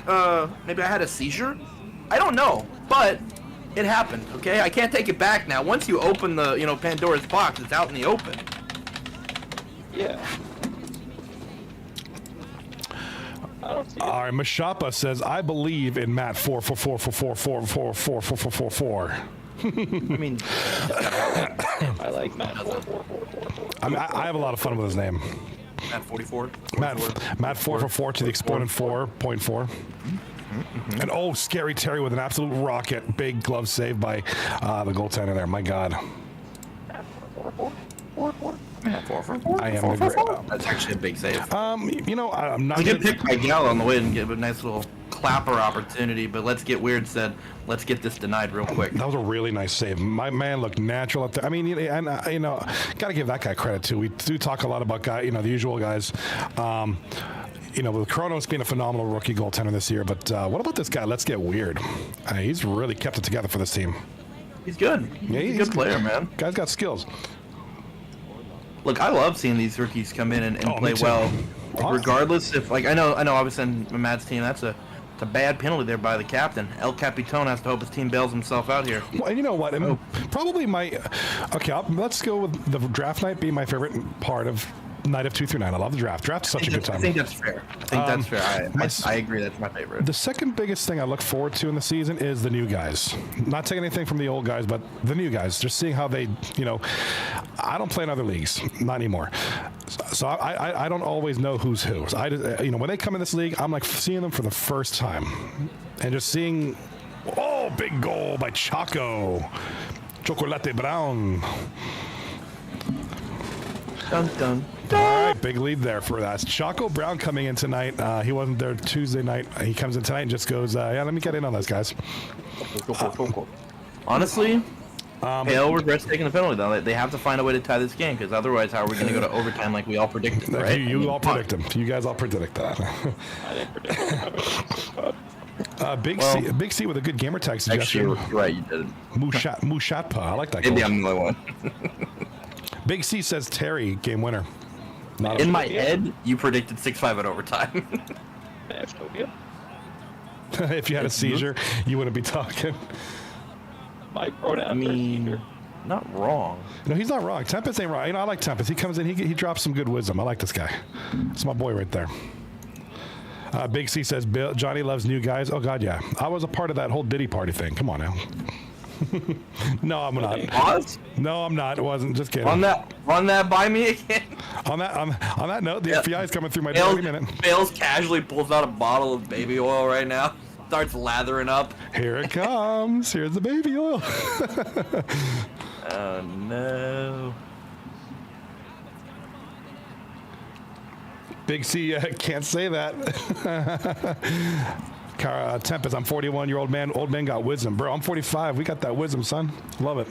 maybe I had a seizure? I don't know. But it happened, okay? I can't take it back now. Once you open the, you know, Pandora's box, it's out in the open. Yeah. All right, Mashapa says, I believe in Matt 44444444444. I mean, I like Matt 44444. I have a lot of fun with his name. Matt 44. Matt 444 to the exponent 4.4. And scary Terry with an absolute rocket. Big glove save by the goaltender there. My God. I am a great. That's actually a big save. You know, I'm not. I did pick my Gala on the way and give a nice little clapper opportunity, but Let's Get Weird said, let's get this denied real quick. That was a really nice save. My man looked natural up there. I mean, and you know, got to give that guy credit too. We do talk a lot about the usual guys. You know, with Kronos being a phenomenal rookie goaltender this year, but what about this guy? Let's Get Weird. He's really kept it together for this team. He's good. Yeah, he's a good player, man. Guy's got skills. Look, I love seeing these rookies come in and play well, regardless if, like, I know I was in Matt's team. It's a bad penalty there by the captain. El Capitan has to hope his team bails himself out here. Well, and you know what? Probably let's go with the draft night being my favorite part of night of 239. I love the draft. Draft's such a good time. I think that's fair. I agree. That's my favorite. The second biggest thing I look forward to in the season is the new guys. Not taking anything from the old guys, but the new guys. Just seeing how they, you know, I don't play in other leagues, not anymore. So I don't always know who's who. So I just, you know, when they come in this league, I'm like seeing them for the first time, and just seeing, big goal by Chaco, Chocolate Brown. Dun, dun. All right, big lead there for us. Chaco Brown coming in tonight. He wasn't there Tuesday night. He comes in tonight and just goes, let me get in on those guys. Honestly, Hale regrets taking the penalty, though. They have to find a way to tie this game, because otherwise, how are we going to go to overtime like we all predicted, right? You all predict them. You guys all predict that. I didn't predict Big C with a good gamer tag suggestion. Actually, you're right, you did. Mushatpa. I like that. Maybe I'm the only one. Big C says Terry, game winner. In my head, you predicted 6-5 at overtime. That's no deal. If you had a seizure, you wouldn't be talking. My pronoun. I mean, not wrong. No, he's not wrong. Tempest ain't wrong. You know, I like Tempest. He comes in, he drops some good wisdom. I like this guy. It's my boy right there. Big C says, Johnny loves new guys. Oh, God, yeah. I was a part of that whole Diddy party thing. Come on now. No, I'm not. Pause? No, I'm not. It wasn't. Just kidding. Run that by me again. On that note, the FBI is coming through my door any minute. Bales casually pulls out a bottle of baby oil right now. Starts lathering up. Here it comes. Here's the baby oil. Oh, no. Big C can't say that. Tempest, I'm 41 year old man. Old man got wisdom. Bro, I'm 45. We got that wisdom, son. Love it.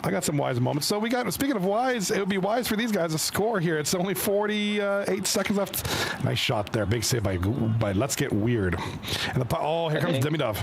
I got some wise moments. So speaking of wise, it would be wise for these guys to score here. It's only 48 seconds left. Nice shot there. Big save by Let's Get Weird. And here comes Demi Dove.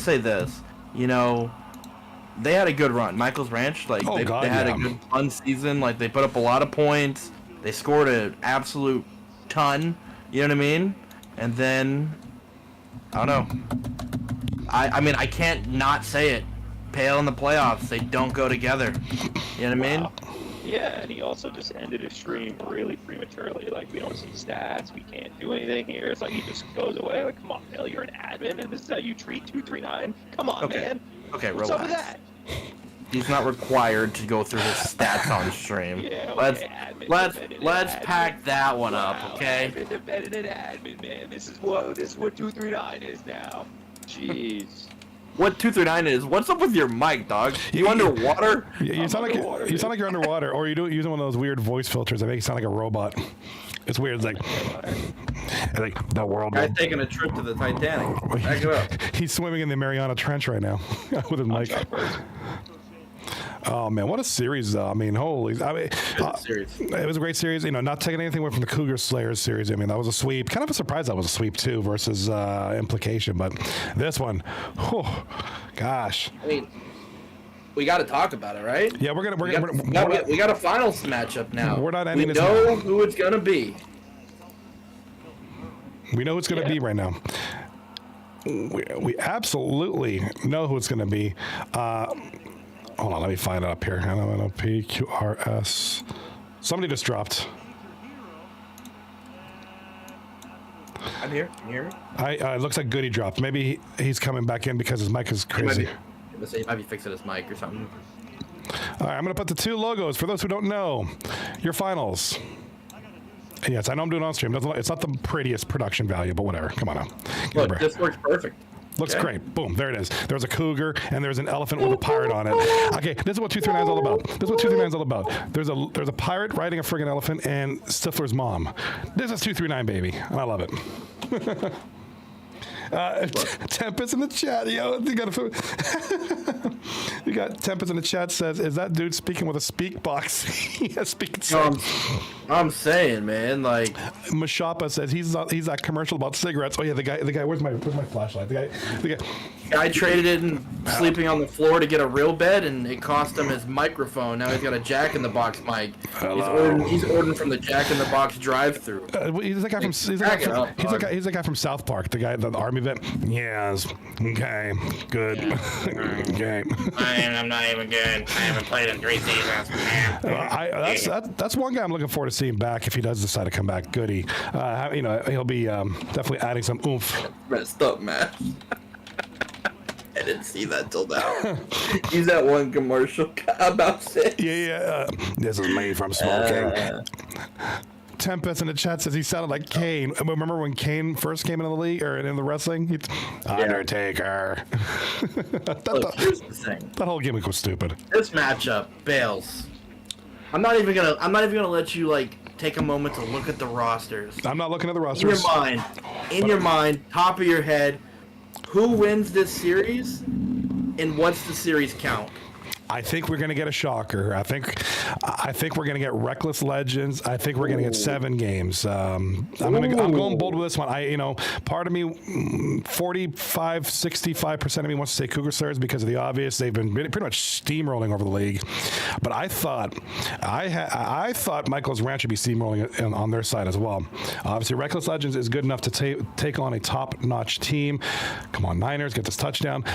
say this. You know, they had a good run. Michael's Ranch, like Oh, they God, had yeah. a good fun season. Like they put up a lot of points. They scored an absolute ton. You know what I mean? And then I don't know. I mean I can't not say it. Pale in the playoffs, they don't go together. You know what I mean? Yeah, and he also just ended his stream really prematurely. Like, we don't see stats, we can't do anything here. It's like he just goes away. Like, come on, Phil, you're an admin, and this is how you treat 239. Come on, Okay. man. Okay, What's up with relax. that? He's not required to go through his stats on stream. Yeah, let's okay, admin, let's defended let's admin. pack that one up, Wow, okay? Admin defended an admin, man. This is what 239 is now. Jeez. What 239 is? What's up with your mic, dog? You underwater? You sound like underwater, you sound like you're underwater, or you're using one of those weird voice filters that make you sound like a robot. It's weird. It's like the world. Guy's taking a trip to the Titanic. Back it up. He's swimming in the Mariana Trench right now with his mic. Oh man, what a series! Though. I mean, holy! I mean, Series. it was a great series. You know, not taking anything away from the Cougar Slayers series. I mean, that was a sweep. Kind of a surprise that was a sweep too, versus implication. But this one, whew, gosh. I mean, we got to talk about it, right? Yeah, we're We got a finals matchup now. We're not ending we this know now. who it's gonna be. We know who it's going to be right now. We absolutely know who it's going to be. Hold on, let me find it up here. PQRS. Somebody just dropped. I'm here. I'm here. It looks like Goody dropped. Maybe he's coming back in because his mic is crazy. He might be fixing his mic or something. All right, I'm going to put the two logos for those who don't know. Your finals. Yes, I know I'm doing on stream. It's not the prettiest production value, but whatever. Come on now. Look, this works perfect. Looks Okay. great. Boom. There it is. There's a cougar and there's an elephant with a pirate on it. Okay, this is what 239 is all about. This is what 239 is all about. There's a pirate riding a friggin' elephant and Stifler's mom. This is 239, baby, and I love it. Tempest in the chat, yo. You got Tempest in the chat says, "Is that dude speaking with a speak box?" Yeah, speaking. I'm saying, man, like Mashapa says he's that commercial about cigarettes. Oh yeah, the guy. Where's my flashlight? The guy. traded in sleeping on the floor to get a real bed, and it cost him his microphone. Now he's got a Jack in the Box mic. He's ordering from the Jack in the Box drive-through. He's that guy from. He's the guy from South Park. The guy, the army vet. Yes. Okay. Good. Okay. I'm not even good. I haven't played in 3 seasons. That's one guy I'm looking forward to seeing back if he does decide to come back. Goody. He'll be definitely adding some oomph. Messed up, man. I didn't see that till now. He's that one commercial about it. Yeah. This is me from Smoking. Tempest in the chat says he sounded like Kane. Remember when Kane first came into the league or in the wrestling? Undertaker. Look, here's the thing. That whole gimmick was stupid. This matchup, Bales. I'm not even gonna let you like take a moment to look at the rosters. I'm not looking at the In rosters. your mind, top of your head, who wins this series, and what's the series count? I think we're going to get a shocker. I think we're going to get Reckless Legends. I think we're going to get 7 games. I'm going bold with this one. Part of me, 65% of me wants to say Cougar Slayers because of the obvious. They've been pretty much steamrolling over the league. But I thought Michael's Ranch would be steamrolling on their side as well. Obviously, Reckless Legends is good enough to take on a top-notch team. Come on, Niners, get this touchdown.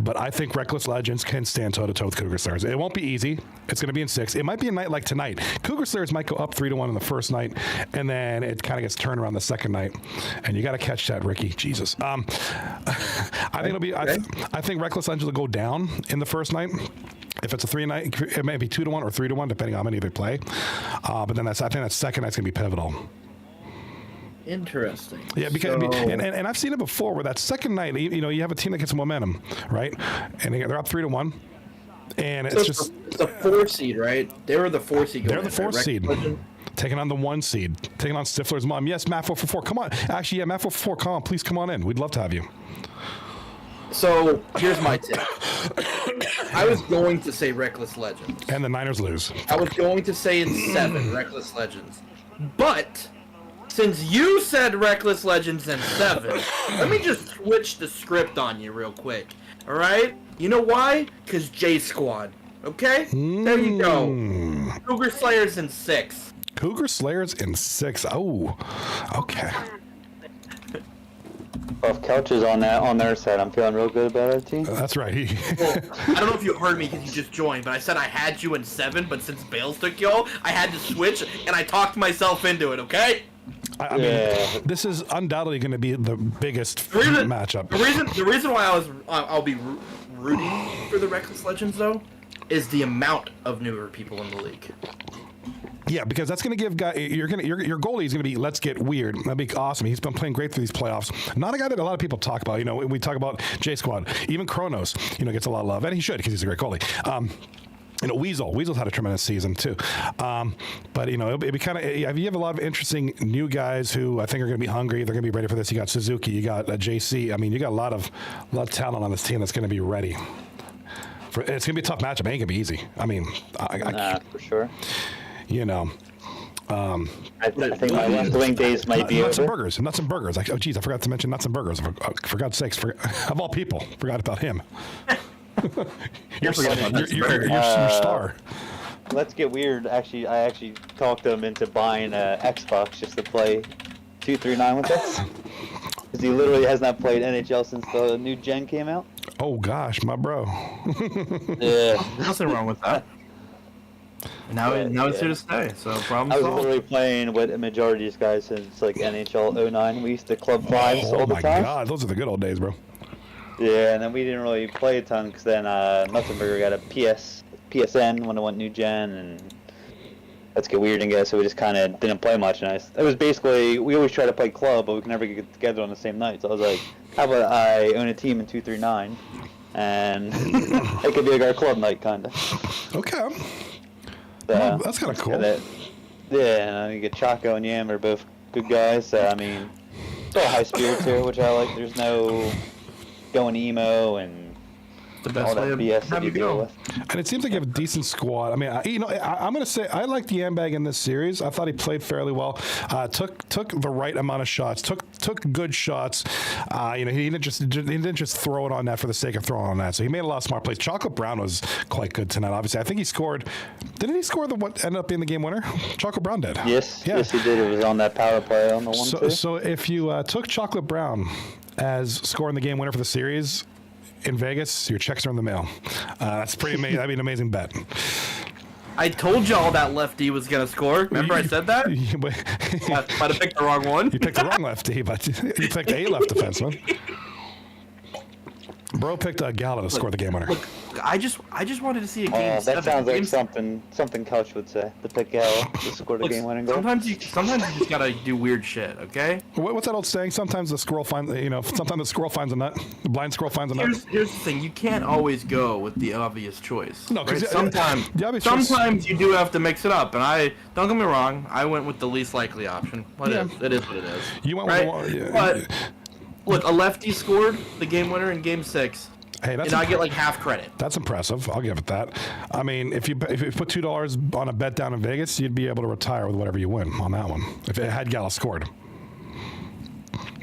But I think Reckless Legends can stand toe-to-toe with Cougar Slayers. It won't be easy. It's going to be in 6. It might be a night like tonight. Cougar Slayers might go up 3-1 in the first night, and then it kind of gets turned around the second night. And you got to catch that, Ricky. Jesus. I think it'll be. I think Reckless Legends will go down in the first night. If it's a 3-night, it may be 2-1 or 3-1, depending on how many they play. But then I think that second night's going to be pivotal. Interesting. Yeah, because and I've seen it before where that second night, you have a team that gets momentum, right? And they're up 3-1. And it's just the 4 seed, right? They were the 4 seed. They're the 4 seed. Taking on the 1 seed. Taking on Stifler's mom. Yes, Matt 444. Come on. Actually, yeah, Matt 444. Come on. Please come on in. We'd love to have you. So here's my take. I was going to say Reckless Legends. And the Niners lose. I was going to say in 7 Reckless Legends. But since you said Reckless Legends in 7, let me just switch the script on you real quick. All right? You know why? Because J Squad. Okay? There you go. Cougar Slayers in 6. Cougar Slayers in 6. Oh, okay. Well, if Couch is on their side, I'm feeling real good about our team. That's right. Well, I don't know if you heard me because you just joined, but I said I had you in 7, but since Bales took y'all, I had to switch, and I talked myself into it, okay? I mean, this is undoubtedly going to be the biggest matchup. The reason why I'll be rooting for the Reckless Legends, though, is the amount of newer people in the league. Yeah, because that's going to give your goalie is going to be let's get weird. That'd be awesome. He's been playing great through these playoffs. Not a guy that a lot of people talk about. We talk about J Squad, even Kronos. Gets a lot of love, and he should because he's a great goalie. Weasel's had a tremendous season too. But it'd be kind of you have a lot of interesting new guys who I think are going to be hungry. They're going to be ready for this. You got Suzuki, you got JC. I mean, you got a lot of talent on this team that's going to be ready. It's going to be a tough matchup. It ain't going to be easy. I mean, for sure. I think my left wing days might be nuts over. Nuts and burgers. Oh, geez, I forgot to mention nuts and burgers. For God's sakes, of all people, forgot about him. Your star. Let's get weird. Actually, I actually talked him into buying an Xbox just to play 239 with us. Because he literally has not played NHL since the new gen came out. Oh gosh, my bro. Yeah. Nothing wrong with that. Now it's here to stay, so problem I was solved. literally playing with a majority of these guys since like NHL 09. We used to club fives all the time. Oh my god, those are the good old days, bro. Yeah, and then we didn't really play a ton because then Nutzenberger got a PSN when I went new gen, and let's get weird and so we just kind of didn't play much. And it was basically, we always try to play club, but we can never get together on the same night. So I was like, how about I own a team in 239, and it could be like our club night, kind of. Okay. Well, that's kind of cool. And I get Chaco and Yam are both good guys. So, I mean, still high spirits here, which I like. There's no going emo and The best all that way BS to that have you you deal go. with. And it seems like you have a decent squad. I mean, I'm going to say I liked Yambag in this series. I thought he played fairly well. Took the right amount of shots. Took good shots. He didn't just throw it on net for the sake of throwing it on net. So he made a lot of smart plays. Chocolate Brown was quite good tonight. Obviously, I think he scored. Didn't he score what ended up being the game winner? Chocolate Brown did. Yes, he did. It was on that power play on the 1-2. So if you took Chocolate Brown as scoring the game winner for the series in Vegas, your checks are in the mail. That's pretty amazing. That'd be an amazing bet. I told y'all that lefty was gonna score. Remember I said that? Might have picked the wrong one. You picked the wrong lefty, but you picked a left defenseman. Bro picked Gala to score the game winner. Look, I just wanted to see a game Oh, that 7. sounds like Game something Couch would say. The pick Gala to score the Look, game-winning goal. sometimes you just gotta do weird shit, okay? What's that old saying? Sometimes the squirrel finds, sometimes the squirrel finds a nut. The blind squirrel finds a nut. Here's the thing: you can't always go with the obvious choice. No, 'cause right? the obvious choice- sometimes you do have to mix it up. And don't get me wrong, I went with the least likely option. Yeah. It is what it is. You went right? with the one. But look, a lefty scored the game winner in Game 6. Hey, that's and I get like half credit. That's impressive. I'll give it that. I mean, if you put $2 on a bet down in Vegas, you'd be able to retire with whatever you win on that one if it had Gala scored.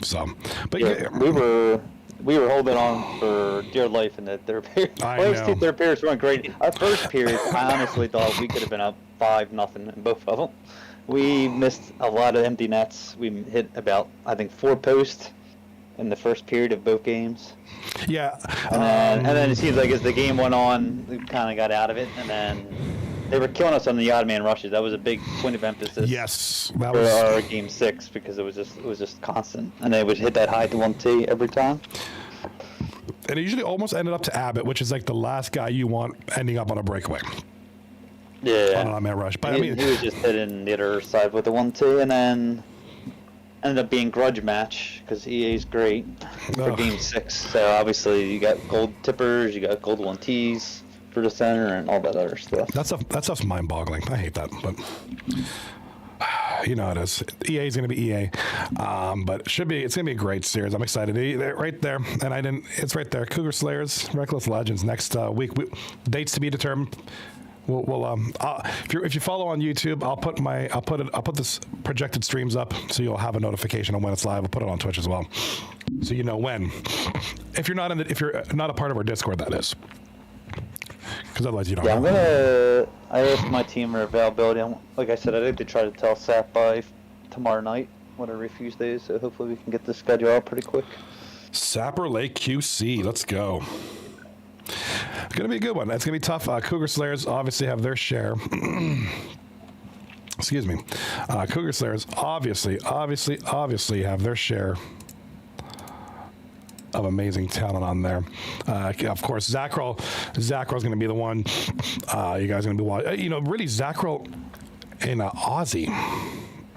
So, but yeah, we were holding on for dear life in the third period. I Those know. two third periods weren't great. Our first period, I honestly thought we could have been up 5-0 in both of them. We missed a lot of empty nets. We hit about, I think, 4 posts in the first period of both games. yeah. And then it seems like as the game went on, we kind of got out of it. And then they were killing us on the odd man rushes. That was a big point of emphasis. Yes, that For was. our game 6 because it was just constant, and they would hit that high to 1T every time. And it usually almost ended up to Abbott, which is like the last guy you want ending up on a breakaway. Yeah. On an man rush. But I He, mean, he was just hitting the other side with the 1T, and then ended up being grudge match because EA's great for Ugh. game 6. So obviously you got gold tippers, you got gold 1Ts for the center, and all that other stuff. that stuff's mind-boggling. I hate that, but you know it is. EA is going to be EA, but it's going to be a great series. I'm excited. They're right there, and it's right there. Cougar Slayers, Reckless Legends. Next week, dates to be determined. If you follow on YouTube, I'll put this projected streams up so you'll have a notification on when it's live. I'll put it on Twitch as well, so you know when. If you're not a part of our Discord, that is. Because otherwise you don't know. I asked my team their availability. Like I said, I'd like to try to tell SAP by tomorrow night what our refuse day is, so hopefully we can get the schedule out pretty quick. Sapper Lake QC, let's go. It's going to be a good one. It's going to be tough. Cougar Slayers obviously have their share. Excuse me. Cougar Slayers obviously have their share of amazing talent on there. Of course, Zackrell's going to be the one you guys are going to be watching. Really, Zackrell and Ozzy.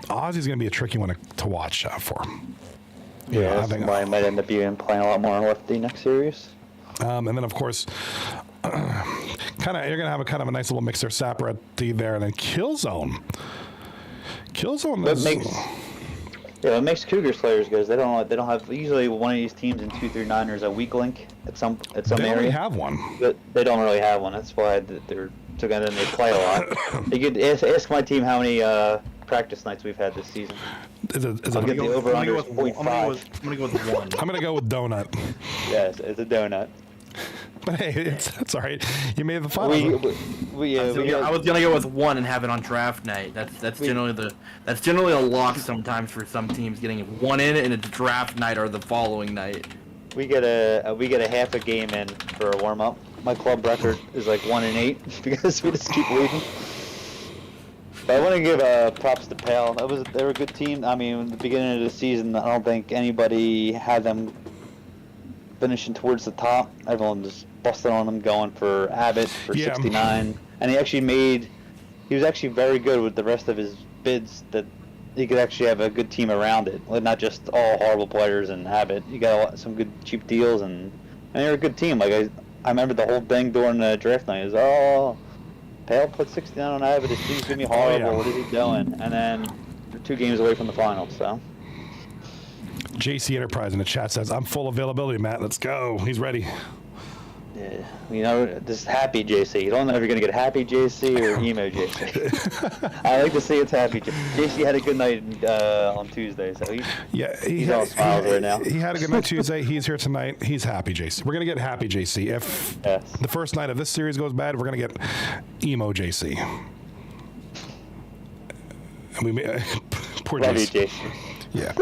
Ozzy's going to be a tricky one to watch for. Yeah, I think I might end up playing a lot more on lefty next series. And then, of course, you're going to have a nice little mix there. Sapper at D there, and then Killzone. It makes Cougar Slayers good. They don't have usually one of these teams in 2 through 9 is a weak link at some They area. already have one. But they don't really have one. That's why they're together and they play a lot. You could ask my team how many practice nights we've had this season. I'll get the over under 0.5. I'm gonna go with 1. I'm going to go with Donut. Yes, it's a donut. But hey, it's all right. You made the final. I was gonna go with 1 and have it on draft night. That's generally a lock sometimes for some teams, getting 1 in and it's draft night or the following night. We get a half a game in for a warm up. My club record is like 1-8 because we just keep leaving. But I want to give props to Pale. They were a good team. I mean, at the beginning of the season, I don't think anybody had them finishing towards the top. Everyone just busted on them, going for Abbott for 69. And he was actually very good with the rest of his bids that he could actually have a good team around it. Not just all horrible players and Abbott. You got some good cheap deals, and they're a good team. Like I remember the whole thing during the draft night is, Pale put 69 on Abbott. This team's gonna be horrible. Oh, yeah. What is he doing? And then they're 2 games away from the finals. So. JC Enterprise in the chat says, I'm full availability, Matt. Let's go. He's ready. Yeah, this is happy JC. You don't know if you're going to get happy JC or emo JC. I like to see it's happy. JC had a good night on Tuesday, so he's all smiles right now. He had a good night Tuesday. He's here tonight. He's happy, JC. We're going to get happy, JC. If the first night of this series goes bad, we're going to get emo JC. Poor Love JC. you, JC. Yeah.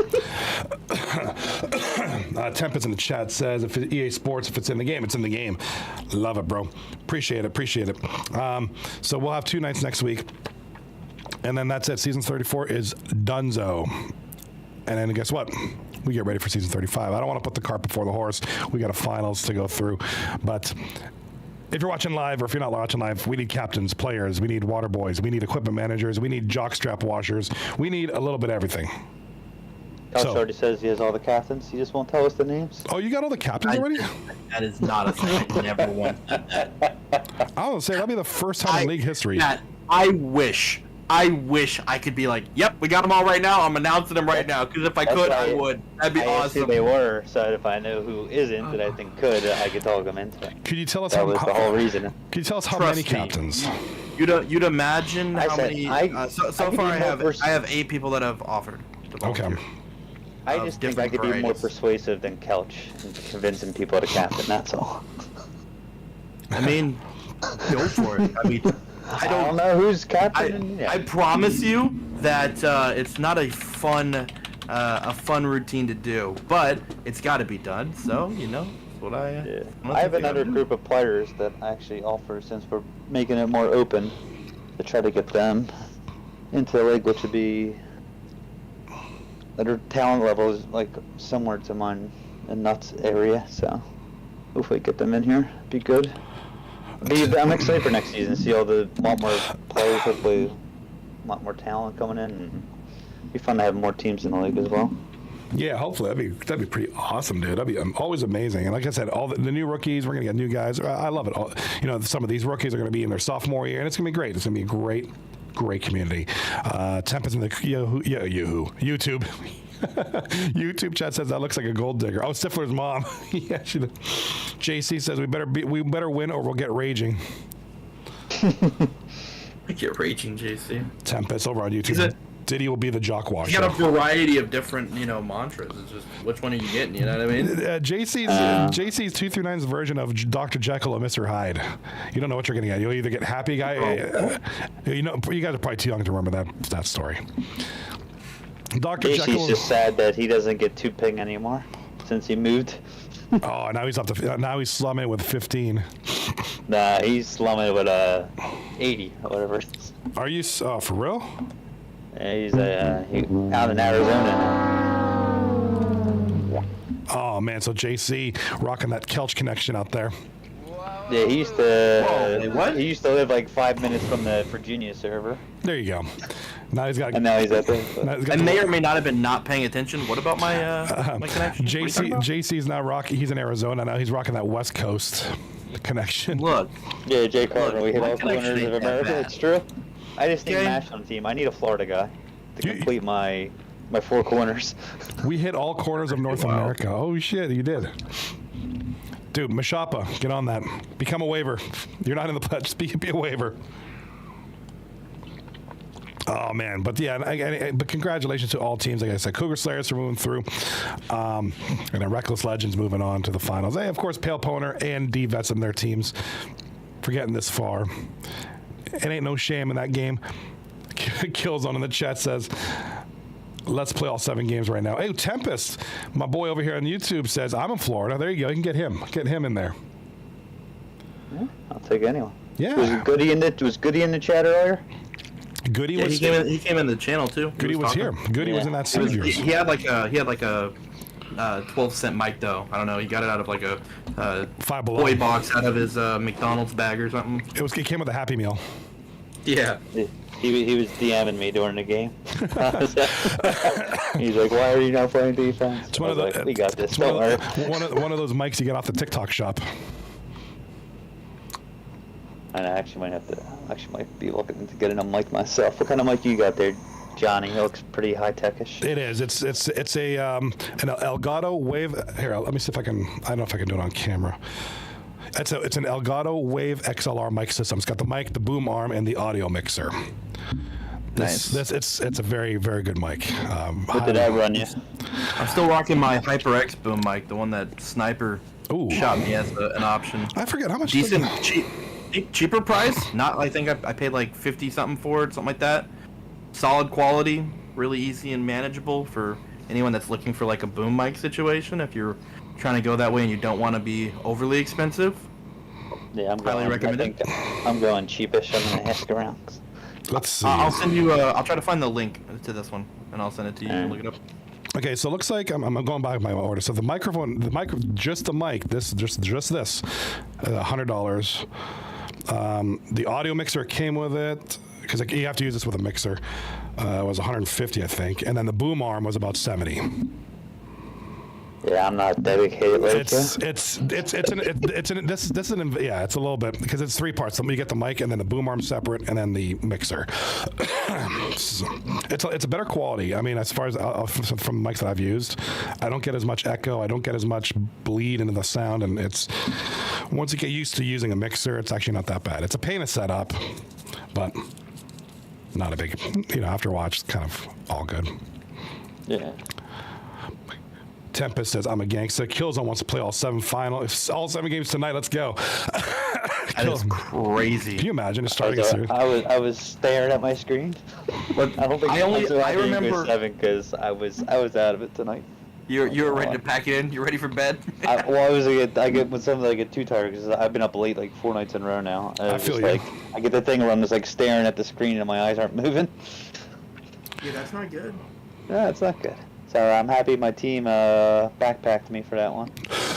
Tempest in the chat says, if it's EA Sports, if it's in the game, it's in the game. Love it, bro. Appreciate it. So we'll have 2 nights next week. And then that's it. Season 34 is donezo. And then guess what? We get ready for season 35. I don't want to put the cart before the horse. We got a finals to go through. But if you're watching live or if you're not watching live, we need captains, players, we need water boys, we need equipment managers, we need jockstrap washers, we need a little bit of everything. Coach So- already says he has all the captains. He just won't tell us the names. Oh, you got all the captains already? That is not a thing. I never won. I would say that'd be the first time in league history. Matt, I wish I could be like, yep, we got them all right now. I'm announcing them right now. Because if I could, I would. That'd be I asked who awesome. they were, so if I know who isn't that I think could, I could talk them into it. Could you tell us That was the whole reason. Could you tell us how Trust many me. captains? You'd imagine I how said many. I So could far, be I more have 8 people that have offered. To Okay. volunteer. I of just think I different could be more varieties. persuasive than Couch in convincing people to captain, that's all. I mean, go for it. I mean, I don't know who's captain. I promise you that it's not a fun routine to do, but it's got to be done. So that's what I. Yeah. what I have think another I'll do. group of players that I actually offer, since we're making it more open, to try to get them into the league, which would be their talent level is like similar to mine in Nuts area. So hopefully get them in here. Be good. I'm excited for next season. See all the lot more players, hopefully a lot more talent coming in. And be fun to have more teams in the league as well. Yeah, hopefully that'd be pretty awesome, dude. That'd be always amazing. And like I said, all the new rookies, we're gonna get new guys. I love it. All, some of these rookies are gonna be in their sophomore year, and it's gonna be great. It's gonna be a great community. Temp is in the YouTube. YouTube chat says that looks like a gold digger. Oh, Stifler's mom. Yeah, JC says we better win or we'll get raging. I get raging, JC. Tempest over on YouTube. Diddy will be the jock washer. You got a variety of different, mantras. It's just which one are you getting? You know what I mean? JC's 2 through 9's version of Dr. Jekyll and Mr. Hyde. You don't know what you're gonna get. You'll either get happy guy. You guys are probably too young to remember that story. Dr. Casey's Jekyll. just sad that he doesn't get 2 ping anymore since he moved. Oh, now he's slumming it with 15. Nah, he's slumming with 80 or whatever. Are you for real? Yeah, he's out in Arizona now. Oh man, so JC rocking that Kelch connection out there. Yeah, he used to. Whoa, what? He used to live like 5 minutes from the Virginia server, There you go. Now he's got. and now he's up there. I may or may not have been not paying attention. What about my my connection? What are you talking about? JC's now rocking. He's in Arizona now. He's rocking that West Coast connection. Look, Yeah, Jay Carter, we hit my all corners connection of ain't that America. bad. It's true. I just need Okay. Mash on the team. I need a Florida guy to You- complete my 4 corners. We hit all corners of North America. Oh shit, you did. Dude, Mashapa, get on that. Become a waiver. You're not in the pledge. Just be a waiver. Oh man, but yeah, but congratulations to all teams. Like I said, Cougar Slayers are moving through, and then Reckless Legends moving on to the finals. And of course, Pale Poner and D Vets and their teams for getting this far. It ain't no shame in that game. Killzone in the chat says, let's play all 7 games right now. Hey, Tempest, my boy over here on YouTube says, I'm in Florida. There you go. You can get him. Get him in there. I'll take anyone. Yeah. Was Goody in the chat earlier? Goody yeah, was he came in the channel too. Goody was talking. here. Goody was in that He, was, series. he had like a 12-cent mic though. I don't know. He got it out of like a Five Below. toy box out of his McDonald's bag or something. It came with a Happy Meal. Yeah. He was DMing me during the game. He's like, "Why are you not playing defense?" It's one I of was the. like, we got this. It's Don't worry. one of those mics you get off the TikTok shop. And I actually might be looking to get a mic myself. What kind of mic you got there, Johnny? He looks pretty high techish. It is. It's a an Elgato Wave. Here, let me see if I can. I don't know if I can do it on camera. It's an Elgato Wave XLR mic system. It's got the mic, the boom arm, and the audio mixer. Nice. It's a very, very good mic. What did that run you? I'm still rocking my HyperX boom mic, the one that Sniper Ooh. shot me as an option. I forget how much. Decent, cheaper price. Not, I think I paid like 50 something for it, something like that. Solid quality, really easy and manageable for anyone that's looking for like a boom mic situation. If you're trying to go that way and you don't want to be overly expensive, Yeah, I'm highly going. recommend I it. think I'm going cheapish. I'm gonna ask around. Let's see. I'll send you. I'll try to find the link to this one, and I'll send it to you. Alright. Look it up. Okay, so it looks like I'm going by my order. So the microphone, just the mic, this, $100. The audio mixer came with it because you have to use this with a mixer. It was 150, I think, and then the boom arm was about 70. Yeah, I'm not dedicated like that. It's a little bit because it's 3 parts. You get the mic and then the boom arm separate and then the mixer. It's a better quality. I mean, as far as from mics that I've used, I don't get as much echo. I don't get as much bleed into the sound, and it's once you get used to using a mixer, it's actually not that bad. It's a pain to set up, but not a big. After watch, it's kind of all good. Yeah. Tempest says, I'm a gangster. Killzone wants to play all 7 all 7 games tonight. Let's go. That is crazy. Can you imagine just starting a series? I was staring at my screen. But I don't think I remember 7 because I was out of it tonight. you were ready to pack it in. You ready for bed? I get when sometimes I get too tired because I've been up late like 4 nights in a row now. And I feel just, you. I get the thing where I'm just like staring at the screen and my eyes aren't moving. Yeah, that's not good. No, it's not good. So I'm happy my team backpacked me for that one.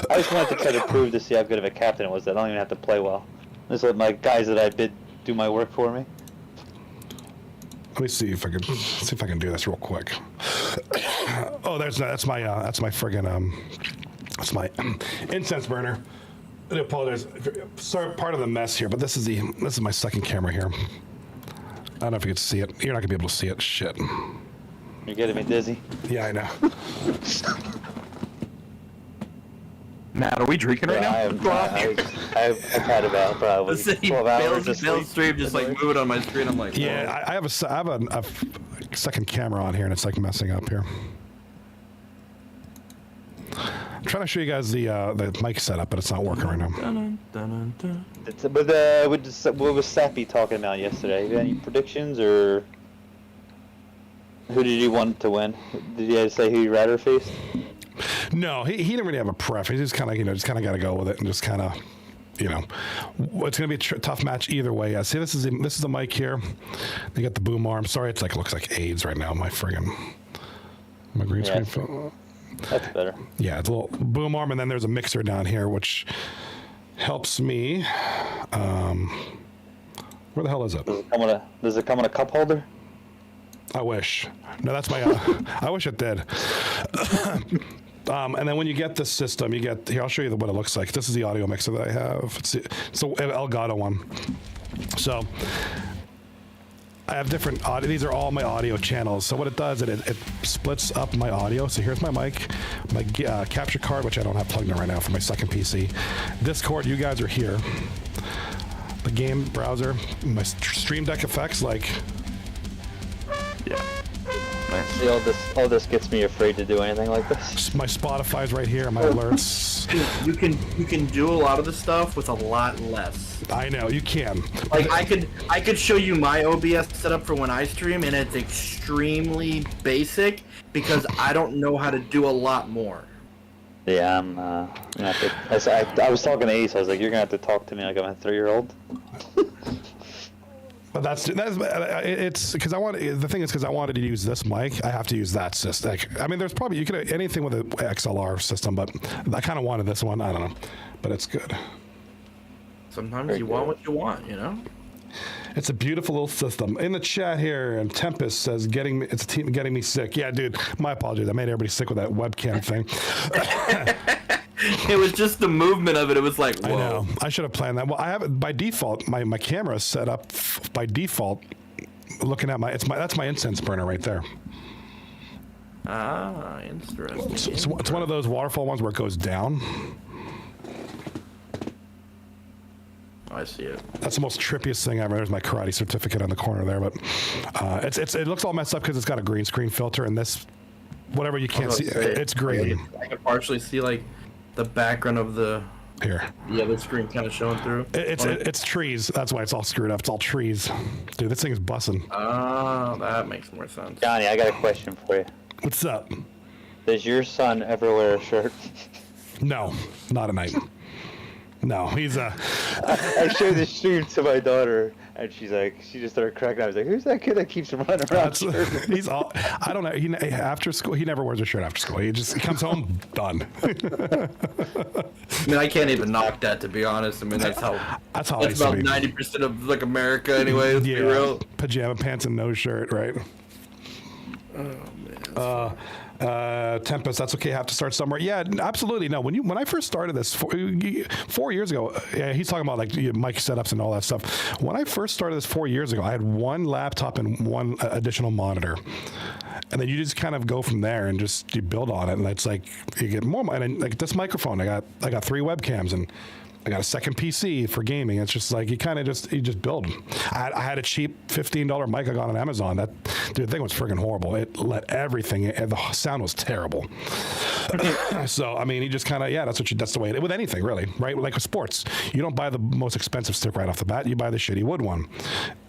I just wanted to try to prove to see how good of a captain it was that I don't even have to play well. Just let my guys that I bid do my work for me. Let me see if I can do this real quick. Oh, that's my friggin' that's my incense burner. I apologize. Sorry, part of the mess here, but this is my second camera here. I don't know if you can see it. You're not gonna be able to see it. Shit. You're getting me dizzy. Yeah, I know. Matt, are we drinking right now? I've had about probably 12 hours of sleep. Bale's stream just like moving on my screen. I'm like, Yeah, I have a second camera on here, and it's like messing up here. I'm trying to show you guys the mic setup, but it's not working right now. What was Sappy talking about yesterday? You got any predictions, or who did you want to win? Did you guys say who you rather face? No, he didn't really have a preference. He just kind of got to go with it and just kind of, it's going to be a tough match either way. Yeah, see, this is the mic here. They got the boom arm. Sorry, it's like looks like AIDS right now. My green screen. That's better. Yeah, it's a little boom arm, and then there's a mixer down here, which helps me. Where the hell is it? Does it come in a cup holder? I wish. No, that's my. I wish it did. And then when you get this system, you get here. I'll show you what it looks like. This is the audio mixer that I have. It's the Elgato one. So I have different audio. These are all my audio channels. So what it does, it splits up my audio. So here's my mic, my capture card, which I don't have plugged in right now for my second PC. Discord, you guys are here. The game browser, my Stream Deck effects, like. yeah. Nice. See, all this gets me afraid to do anything like this. My Spotify's right here, my alerts. You can do a lot of the stuff with a lot less. I know, you can. Like I could show you my OBS setup for when I stream, and it's extremely basic because I don't know how to do a lot more. Yeah, I was talking to Ace. I was like, "You're gonna have to talk to me like I'm a 3-year-old." But it's because the thing is because I wanted to use this mic, I have to use that system. I mean, there's probably you could anything with an XLR system, but I kind of wanted this one. I don't know, but it's good. Sometimes you want what you want, It's a beautiful little system. In the chat here, and Tempest says it's a team getting me sick. Yeah, dude, my apologies. I made everybody sick with that webcam thing. It was just the movement of it. It was like, whoa. I know. I should have planned that. Well, I have it by default. My camera is set up by default. Looking at that's my incense burner right there. Ah, interesting. It's one of those waterfall ones where it goes down. I see it. That's the most trippiest thing ever. There's my karate certificate on the corner there, but it looks all messed up because it's got a green screen filter, and this whatever you can't see, it's green. I can partially see like the background of the other screen kind of showing through. It's trees. That's why it's all screwed up. It's all trees. Dude, this thing is bussing. Oh, that makes more sense. Johnny, I got a question for you. What's up? Does your son ever wear a shirt? No, not at night. No, he's a. I showed the stream to my daughter, and she just started cracking. I was like, "Who's that kid that keeps running around?" He's all. I don't know. After school, he never wears a shirt after school. He comes home done. I mean, I can't even knock that, to be honest. I mean, that's how That's about 90% of like America, anyway. Let's be real. Pajama pants and no shirt, right? Oh man. Tempest, that's okay. Have to start somewhere. Yeah, absolutely. No, when I first started this 4 years ago, yeah, he's talking about like mic setups and all that stuff. When I first started this 4 years ago, I had one laptop and one additional monitor, and then you just kind of go from there and just you build on it, and it's like you get more. And like this microphone, I got 3 webcams and I got a second PC for gaming. It's just like you just build. I had a cheap $15 mic I got on Amazon. The thing was friggin' horrible. It let everything. The sound was terrible. So I mean, you just kind of that's the way it is with anything really, right? Like with sports, you don't buy the most expensive stick right off the bat. You buy the shitty wood one,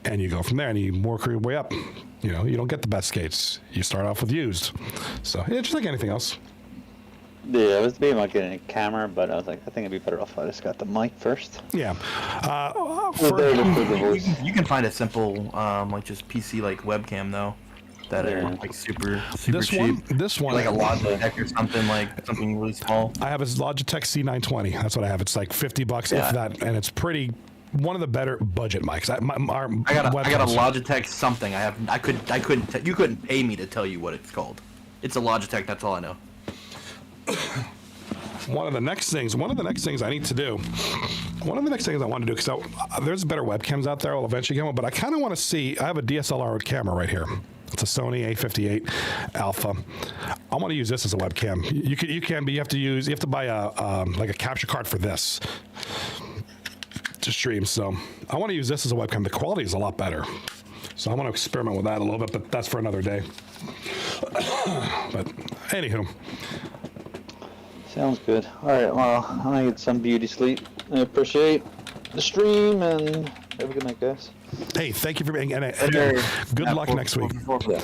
and you go from there and you work your way up. You know, you don't get the best skates. You start off with used. So yeah, just like anything else. Yeah, I was debating about getting a camera, but I was like, I think it'd be better off if I just got the mic first. Yeah. You can find a simple, like just PC like webcam though, that are like super cheap. This one, like a Logitech or something really small. I have a Logitech C920. That's what I have. It's like $50 if that, and it's pretty. One of the better budget mics. I got a Logitech something. You couldn't pay me to tell you what it's called. It's a Logitech. That's all I know. One of the next things I need to do. One of the next things I want to do, because there's better webcams out there. I'll eventually get one, but I kind of want to see. I have a DSLR camera right here. It's a Sony A58 Alpha. I want to use this as a webcam. You can, but you have to buy a capture card for this to stream. So I want to use this as a webcam. The quality is a lot better. So I want to experiment with that a little bit, but that's for another day. But anywho. Sounds good. All right, well, I'm going to get some beauty sleep. I appreciate the stream, and have a good night, guys. Hey, thank you for being and good luck next week. Four. Go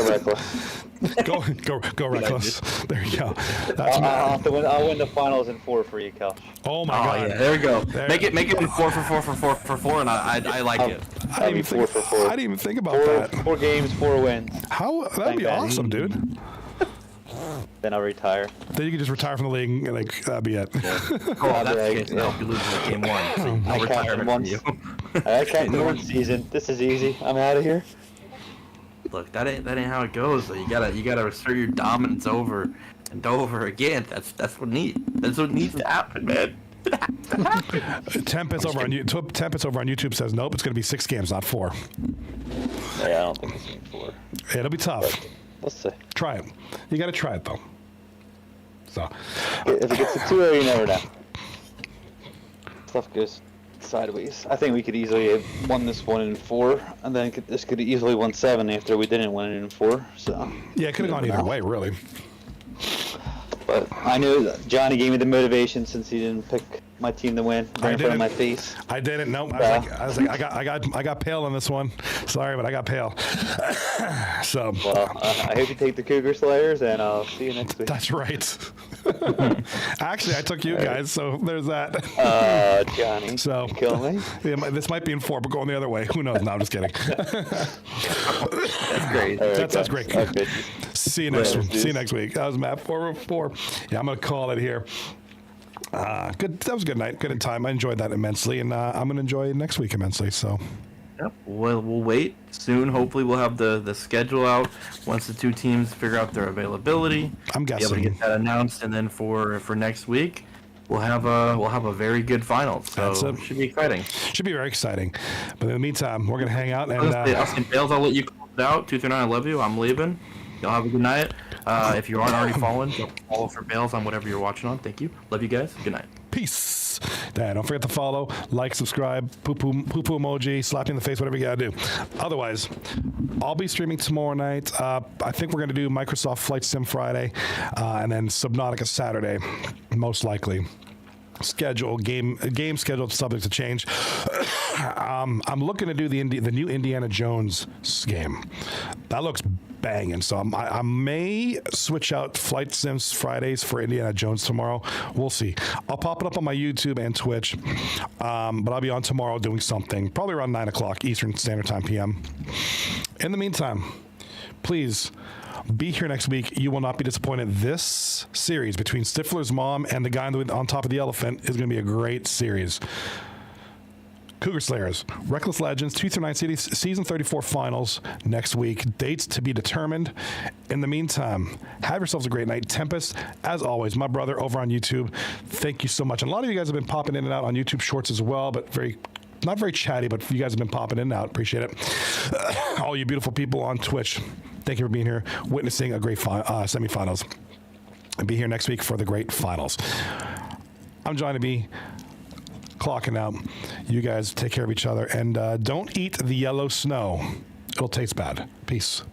Reckless. Go Reckless. There you go. I'll win the finals in 4 for you, Cal. Oh my God! Yeah, there we go. Make it in 4 for 4, and I like it. I didn't even 4 for 4. I didn't even think about that. 4 games, 4 wins. That'd be awesome, dude. Then I'll retire. Then you can just retire from the league, and that'd be it. Yeah. Oh, that's the case. No, you lose game 1. So no retirement for you. I can't do 1 season. This is easy. I'm out of here. Look, that ain't how it goes. Though. You gotta assert your dominance over and over again. That's what needs to happen, man. Tempest over on YouTube says nope. It's gonna be 6 games, not 4. Yeah, I don't think it's gonna be 4. It'll be tough. But let's see. Try it. You got to try it though. So, if it gets to 2-0, you never know. Stuff goes sideways. I think we could easily have won this one in 4, and then this could have easily won 7 after we didn't win it in 4. So yeah, it could have gone either way, really. But I knew that Johnny gave me the motivation since he didn't pick my team to win right in front of my face. I didn't. No, I was like, I got pale on this one. Sorry, but I got pale. So. Well, I hope you take the Cougar Slayers, and I'll see you next week. That's right. Actually, I took you guys, so there's that. Johnny. So. You kill me. Yeah, this might be in 4, but going the other way. Who knows? No, I'm just kidding. That's great. That's great. Okay. See you next week. See you next week. That was Matt 404. Yeah, I'm gonna call it here. Good. That was a good night. Good in time. I enjoyed that immensely, and I'm gonna enjoy next week immensely. So. Yep. We'll wait soon. Hopefully, we'll have the schedule out once the 2 teams figure out their availability. I'm guessing. Be able to get that announced, and then for next week, we'll have a very good final. So it should be exciting. Should be very exciting. But in the meantime, we're gonna hang out and. I'll say, Bales, I'll let you close it out. 239, I love you. I'm leaving. Y'all have a good night. If you aren't already following, follow for Bales on whatever you're watching on. Thank you. Love you guys. Good night. Peace. Don't forget to follow, like, subscribe, poo-poo emoji, slap you in the face, whatever you gotta do. Otherwise, I'll be streaming tomorrow night. I think we're gonna do Microsoft Flight Sim Friday, and then Subnautica Saturday, most likely. Game schedule subject to change. I'm looking to do the new Indiana Jones game. That looks banging. So I may switch out Flight Sims Fridays for Indiana Jones tomorrow. We'll see. I'll pop it up on my YouTube and Twitch, but I'll be on tomorrow doing something, probably around 9 o'clock Eastern Standard Time PM. In the meantime, please be here next week. You will not be disappointed. This series between Stifler's mom and the guy on top of the elephant is going to be a great series. Cougar Slayers, Reckless Legends, 2-9 Cities, Season 34 Finals next week. Dates to be determined. In the meantime, have yourselves a great night. Tempest, as always, my brother over on YouTube, thank you so much. And a lot of you guys have been popping in and out on YouTube Shorts as well, but not very chatty, but you guys have been popping in and out. Appreciate it. All you beautiful people on Twitch, thank you for being here, witnessing a great semifinals. And be here next week for the great finals. I'm Johnny B, clocking out. You guys take care of each other, and don't eat the yellow snow. It'll taste bad. Peace.